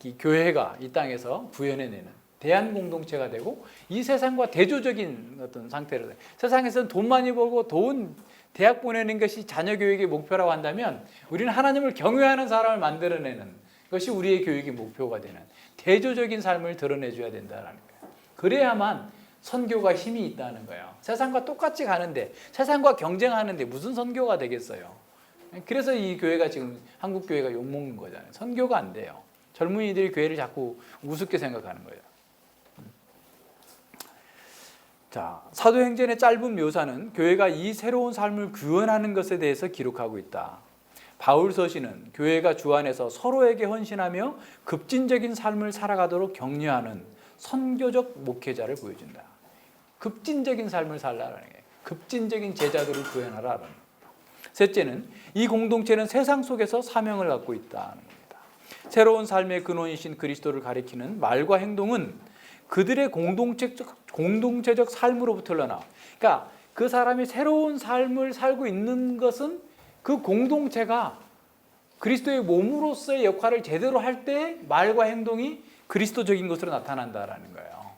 이 교회가 이 땅에서 구현해내는 대안 공동체가 되고, 이 세상과 대조적인 어떤 상태로, 세상에서는 돈 많이 벌고 돈 대학 보내는 것이 자녀 교육의 목표라고 한다면 우리는 하나님을 경외하는 사람을 만들어내는 것이 우리의 교육의 목표가 되는 대조적인 삶을 드러내줘야 된다는 거예요. 그래야만 선교가 힘이 있다는 거예요. 세상과 똑같이 가는데, 세상과 경쟁하는데 무슨 선교가 되겠어요. 그래서 이 교회가 지금 한국 교회가 욕먹는 거잖아요. 선교가 안 돼요. 젊은이들이 교회를 자꾸 우습게 생각하는 거예요. 자, 사도행전의 짧은 묘사는 교회가 이 새로운 삶을 구현하는 것에 대해서 기록하고 있다. 바울 서신은 교회가 주 안에서 서로에게 헌신하며 급진적인 삶을 살아가도록 격려하는 선교적 목회자를 보여준다. 급진적인 삶을 살라라는 거예요. 급진적인 제자들을 구현하라라는 겁니다. 셋째는 이 공동체는 세상 속에서 사명을 갖고 있다는 겁니다. 새로운 삶의 근원이신 그리스도를 가리키는 말과 행동은 그들의 공동체적 삶으로부터 흘러나, 그러니까 그 사람이 새로운 삶을 살고 있는 것은 그 공동체가 그리스도의 몸으로서의 역할을 제대로 할 때 말과 행동이 그리스도적인 것으로 나타난다라는 거예요.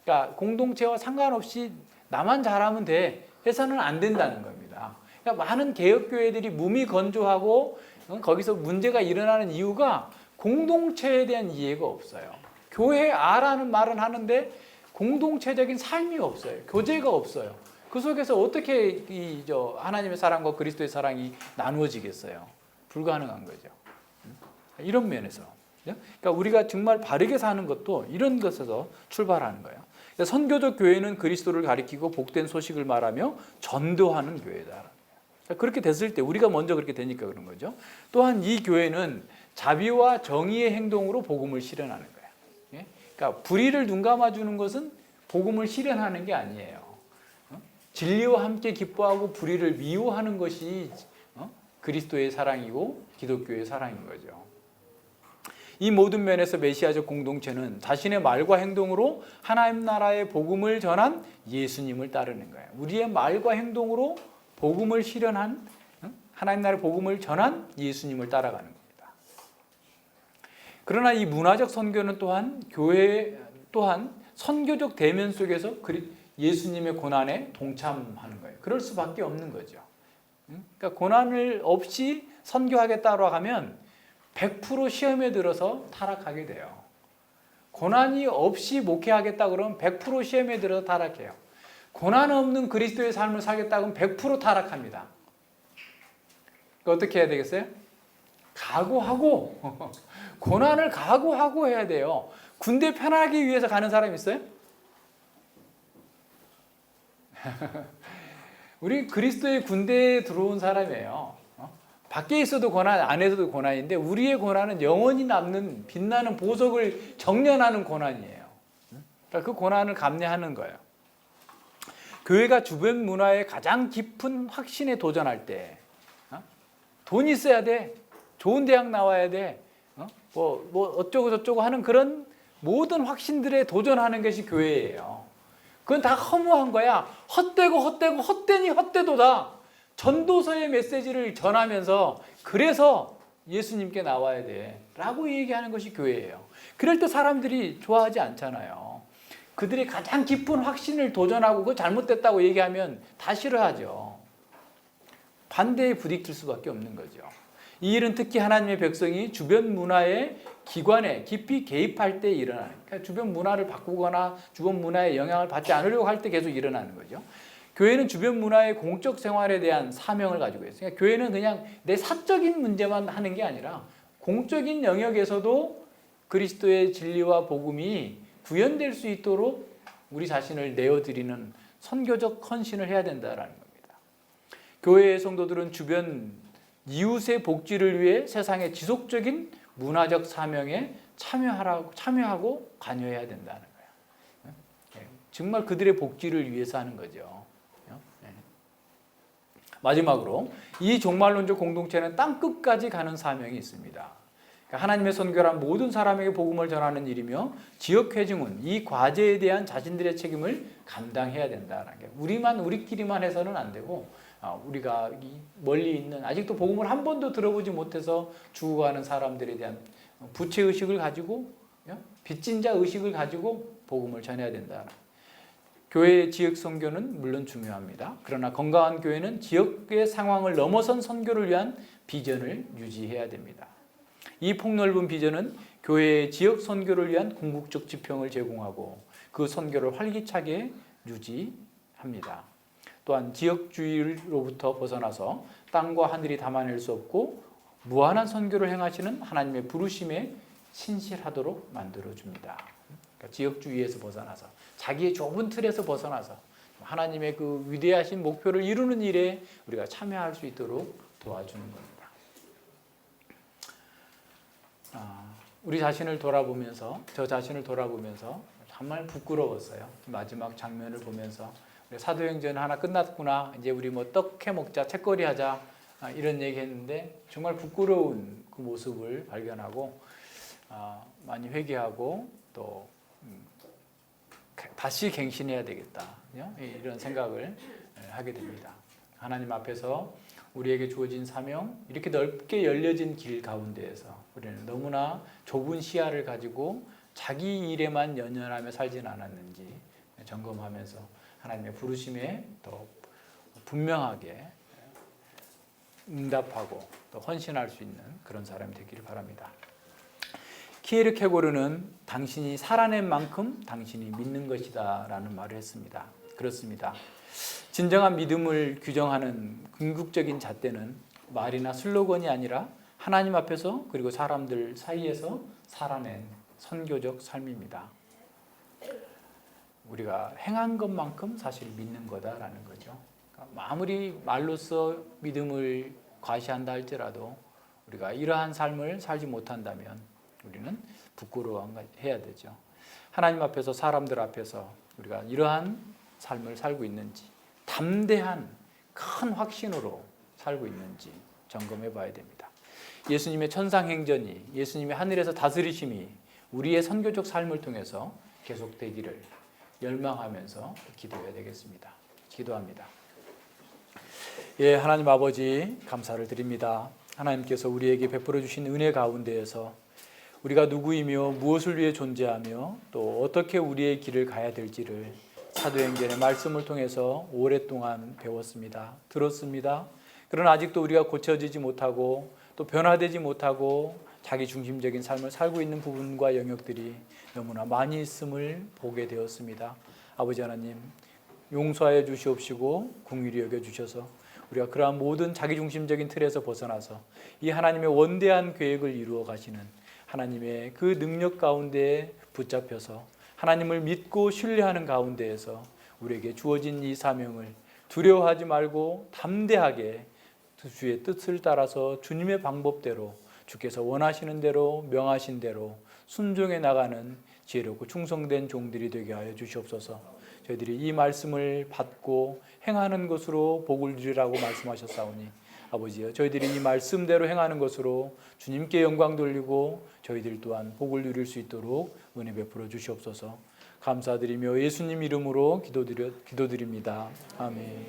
그러니까 공동체와 상관없이 나만 잘하면 돼 해서는 안 된다는 겁니다. 그러니까 많은 개혁교회들이 몸이 건조하고 거기서 문제가 일어나는 이유가 공동체에 대한 이해가 없어요. 교회 아라는 말은 하는데 공동체적인 삶이 없어요. 교제가 없어요. 그 속에서 어떻게 하나님의 사랑과 그리스도의 사랑이 나누어지겠어요? 불가능한 거죠. 이런 면에서. 그러니까 우리가 정말 바르게 사는 것도 이런 것에서 출발하는 거예요. 그러니까 선교적 교회는 그리스도를 가리키고 복된 소식을 말하며 전도하는 교회다. 그러니까 그렇게 됐을 때 우리가 먼저 그렇게 되니까 그런 거죠. 또한 이 교회는 자비와 정의의 행동으로 복음을 실현하는 거예요. 그러니까 불의를 눈감아주는 것은 복음을 실현하는 게 아니에요. 진리와 함께 기뻐하고 불의를 미워하는 것이 그리스도의 사랑이고 기독교의 사랑인 거죠. 이 모든 면에서 메시아적 공동체는 자신의 말과 행동으로 하나님 나라의 복음을 전한 예수님을 따르는 거예요. 우리의 말과 행동으로 복음을 실현한, 하나님 나라의 복음을 전한 예수님을 따라가는 겁니다. 그러나 이 문화적 선교는 교회 또한 선교적 대면 속에서 예수님의 고난에 동참하는 거예요. 그럴 수밖에 없는 거죠. 그러니까 고난을 없이 선교하겠다고 하면 100% 시험에 들어서 타락하게 돼요. 고난이 없이 목회하겠다 그러면 100% 시험에 들어서 타락해요. 고난 없는 그리스도의 삶을 살겠다 그러면 100% 타락합니다. 그러니까 어떻게 해야 되겠어요? 각오하고 고난을 각오하고 해야 돼요. 군대 편하기 위해서 가는 사람 있어요? 우리 그리스도의 군대에 들어온 사람이에요. 밖에 있어도 고난, 안에서도 고난인데 우리의 고난은 영원히 남는 빛나는 보석을 정련하는 고난이에요. 그러니까 그 고난을 감내하는 거예요. 교회가 주변 문화의 가장 깊은 확신에 도전할 때 돈 있어야 돼, 좋은 대학 나와야 돼, 뭐 어쩌고 저쩌고 하는 그런 모든 확신들에 도전하는 것이 교회예요. 그건 다 허무한 거야. 헛되고 헛되니 헛되도다. 전도서의 메시지를 전하면서 그래서 예수님께 나와야 돼 라고 얘기하는 것이 교회예요. 그럴 때 사람들이 좋아하지 않잖아요. 그들이 가장 깊은 확신을 도전하고 그거 잘못됐다고 얘기하면 다 싫어하죠. 반대에 부딪힐 수밖에 없는 거죠. 이 일은 특히 하나님의 백성이 주변 문화의 기관에 깊이 개입할 때 일어나는, 그러니까 주변 문화를 바꾸거나 주변 문화의 영향을 받지 않으려고 할 때 계속 일어나는 거죠. 교회는 주변 문화의 공적 생활에 대한 사명을 가지고 있어요. 그러니까 교회는 그냥 내 사적인 문제만 하는 게 아니라 공적인 영역에서도 그리스도의 진리와 복음이 구현될 수 있도록 우리 자신을 내어드리는 선교적 헌신을 해야 된다는 겁니다. 교회의 성도들은 주변 이웃의 복지를 위해 세상의 지속적인 문화적 사명에 참여하고 관여해야 된다는 거예요. 정말 그들의 복지를 위해서 하는 거죠. 마지막으로 이 종말론적 공동체는 땅끝까지 가는 사명이 있습니다. 하나님의 선교란 모든 사람에게 복음을 전하는 일이며 지역 회중은 이 과제에 대한 자신들의 책임을 감당해야 된다는 게, 우리끼리만 해서는 안 되고 우리가 멀리 있는 아직도 복음을 한 번도 들어보지 못해서 죽어가는 사람들에 대한 부채의식을 가지고 빚진 자 의식을 가지고 복음을 전해야 된다. 교회의 지역 선교는 물론 중요합니다. 그러나 건강한 교회는 지역의 상황을 넘어선 선교를 위한 비전을 유지해야 됩니다. 이 폭넓은 비전은 교회의 지역 선교를 위한 궁극적 지평을 제공하고 그 선교를 활기차게 유지합니다. 또한 지역주의로부터 벗어나서 땅과 하늘이 담아낼 수 없고 무한한 선교를 행하시는 하나님의 부르심에 신실하도록 만들어줍니다. 그러니까 지역주의에서 벗어나서 자기의 좁은 틀에서 벗어나서 하나님의 그 위대하신 목표를 이루는 일에 우리가 참여할 수 있도록 도와주는 겁니다. 우리 자신을 돌아보면서, 저 자신을 돌아보면서 정말 부끄러웠어요. 마지막 장면을 보면서 사도행전 하나 끝났구나, 이제 우리 뭐 떡 해 먹자, 책거리 하자, 이런 얘기 했는데 정말 부끄러운 그 모습을 발견하고 많이 회개하고 또 다시 갱신해야 되겠다, 이런 생각을 하게 됩니다. 하나님 앞에서 우리에게 주어진 사명, 이렇게 넓게 열려진 길 가운데에서 우리는 너무나 좁은 시야를 가지고 자기 일에만 연연하며 살진 않았는지 점검하면서 하나님의 부르심에 더 분명하게 응답하고 또 헌신할 수 있는 그런 사람이 되기를 바랍니다. 키에르케고르는 당신이 살아낸 만큼 당신이 믿는 것이다 라는 말을 했습니다. 그렇습니다. 진정한 믿음을 규정하는 궁극적인 잣대는 말이나 슬로건이 아니라 하나님 앞에서 그리고 사람들 사이에서 살아낸 선교적 삶입니다. 우리가 행한 것만큼 사실 믿는 거다라는 거죠. 그러니까 아무리 말로써 믿음을 과시한다 할지라도 우리가 이러한 삶을 살지 못한다면 우리는 부끄러워해야 되죠. 하나님 앞에서 사람들 앞에서 우리가 이러한 삶을 살고 있는지, 담대한 큰 확신으로 살고 있는지 점검해 봐야 됩니다. 예수님의 천상행전이, 예수님의 하늘에서 다스리심이 우리의 선교적 삶을 통해서 계속되기를 열망하면서 기도해야 되겠습니다. 기도합니다. 예, 하나님 아버지 감사를 드립니다. 하나님께서 우리에게 베풀어 주신 은혜 가운데에서 우리가 누구이며 무엇을 위해 존재하며 또 어떻게 우리의 길을 가야 될지를 사도행전의 말씀을 통해서 오랫동안 배웠습니다. 들었습니다. 그러나 아직도 우리가 고쳐지지 못하고 또 변화되지 못하고 자기 중심적인 삶을 살고 있는 부분과 영역들이 너무나 많이 있음을 보게 되었습니다. 아버지 하나님, 용서하여 주시옵시고 긍휼히 여겨 주셔서 우리가 그러한 모든 자기 중심적인 틀에서 벗어나서 이 하나님의 원대한 계획을 이루어 가시는 하나님의 그 능력 가운데 붙잡혀서 하나님을 믿고 신뢰하는 가운데에서 우리에게 주어진 이 사명을 두려워하지 말고 담대하게 주의 뜻을 따라서 주님의 방법대로 주께서 원하시는 대로 명하신 대로 순종해 나가는 지혜롭고 충성된 종들이 되게 하여 주시옵소서. 저희들이 이 말씀을 받고 행하는 것으로 복을 누리라고 말씀하셨사오니 아버지여, 저희들이 이 말씀대로 행하는 것으로 주님께 영광 돌리고 저희들 또한 복을 누릴 수 있도록 은혜 베풀어 주시옵소서. 감사드리며 예수님 이름으로 기도드립니다. 아멘.